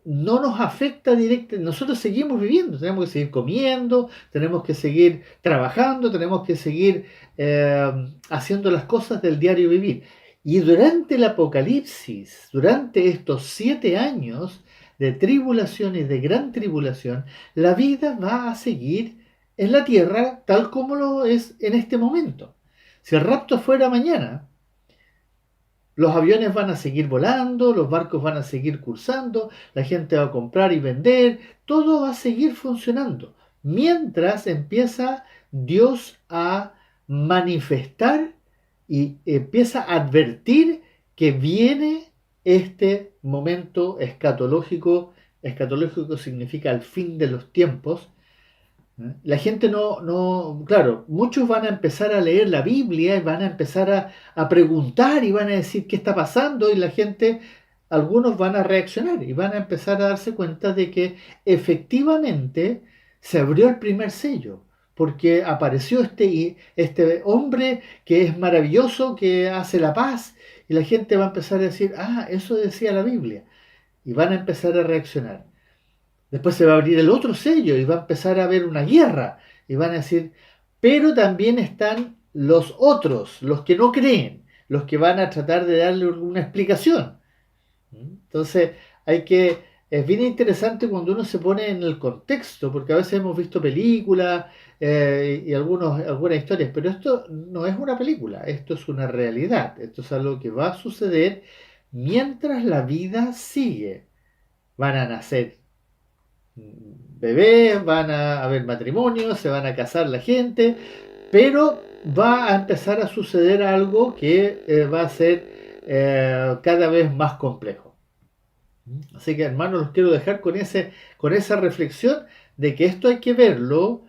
no nos afecta directamente. Nosotros seguimos viviendo, tenemos que seguir comiendo, tenemos que seguir trabajando, tenemos que seguir haciendo las cosas del diario vivir. Y durante el Apocalipsis, durante estos 7 años de tribulación y de gran tribulación, la vida va a seguir en la tierra tal como lo es en este momento. Si el rapto fuera mañana, los aviones van a seguir volando, los barcos van a seguir cursando, la gente va a comprar y vender, todo va a seguir funcionando. Mientras empieza Dios a manifestar y empieza a advertir que viene este momento escatológico. Escatológico significa el fin de los tiempos. La gente claro, muchos van a empezar a leer la Biblia y van a empezar a preguntar y van a decir qué está pasando y la gente, algunos van a reaccionar y van a empezar a darse cuenta de que efectivamente se abrió el primer sello, porque apareció este hombre que es maravilloso, que hace la paz y la gente va a empezar a decir, ah, eso decía la Biblia y van a empezar a reaccionar. Después se va a abrir el otro sello y va a empezar a haber una guerra. Y van a decir, pero también están los otros, los que no creen, los que van a tratar de darle una explicación. Entonces, es bien interesante cuando uno se pone en el contexto, porque a veces hemos visto películas y algunas historias, pero esto no es una película, esto es una realidad, esto es algo que va a suceder mientras la vida sigue. Van a nacer bebés, van a haber matrimonios, se van a casar la gente, pero va a empezar a suceder algo que va a ser cada vez más complejo. Así que hermanos, los quiero dejar con esa reflexión de que esto hay que verlo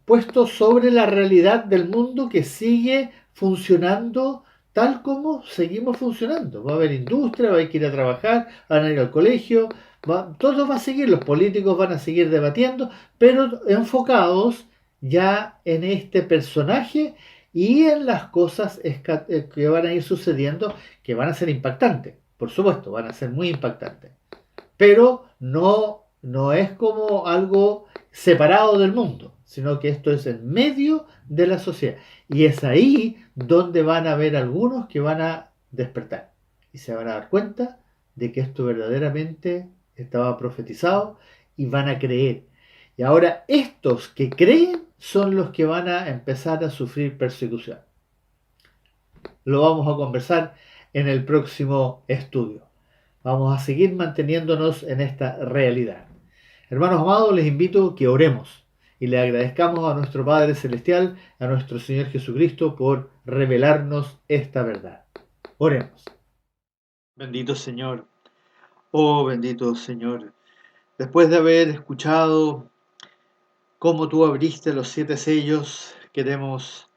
puesto sobre la realidad del mundo que sigue funcionando tal como seguimos funcionando. Va a haber industria, va a ir a trabajar, van a ir al colegio, todo va a seguir, los políticos van a seguir debatiendo, pero enfocados ya en este personaje y en las cosas que van a ir sucediendo, que van a ser impactantes, por supuesto, van a ser muy impactantes, pero no es como algo separado del mundo, sino que esto es en medio de la sociedad. Y es ahí donde van a haber algunos que van a despertar y se van a dar cuenta de que esto verdaderamente estaba profetizado y van a creer. Y ahora estos que creen son los que van a empezar a sufrir persecución. Lo vamos a conversar en el próximo estudio. Vamos a seguir manteniéndonos en esta realidad. Hermanos amados, les invito a que oremos y le agradezcamos a nuestro Padre Celestial, a nuestro Señor Jesucristo, por revelarnos esta verdad. Oremos. Bendito Señor, oh bendito Señor, después de haber escuchado cómo tú abriste los 7 sellos, queremos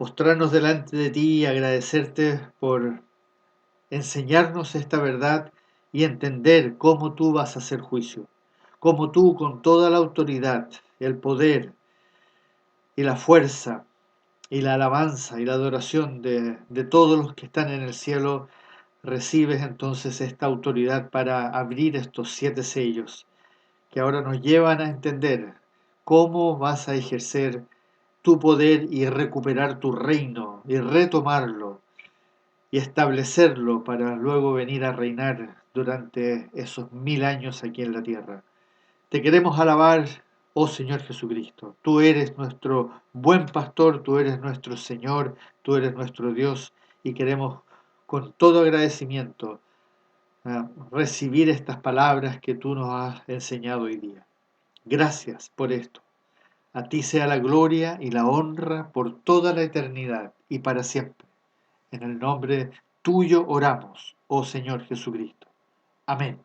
postrarnos delante de ti y agradecerte por enseñarnos esta verdad y entender cómo tú vas a hacer juicio, cómo tú con toda la autoridad, el poder y la fuerza y la alabanza y la adoración de todos los que están en el cielo, recibes entonces esta autoridad para abrir estos 7 sellos que ahora nos llevan a entender cómo vas a ejercer tu poder y recuperar tu reino y retomarlo y establecerlo para luego venir a reinar durante esos 1000 años aquí en la tierra. Te queremos alabar, oh Señor Jesucristo. Tú eres nuestro buen pastor, tú eres nuestro Señor, tú eres nuestro Dios y queremos con todo agradecimiento recibir estas palabras que tú nos has enseñado hoy día. Gracias por esto. A ti sea la gloria y la honra por toda la eternidad y para siempre. En el nombre tuyo oramos, oh Señor Jesucristo. Amén.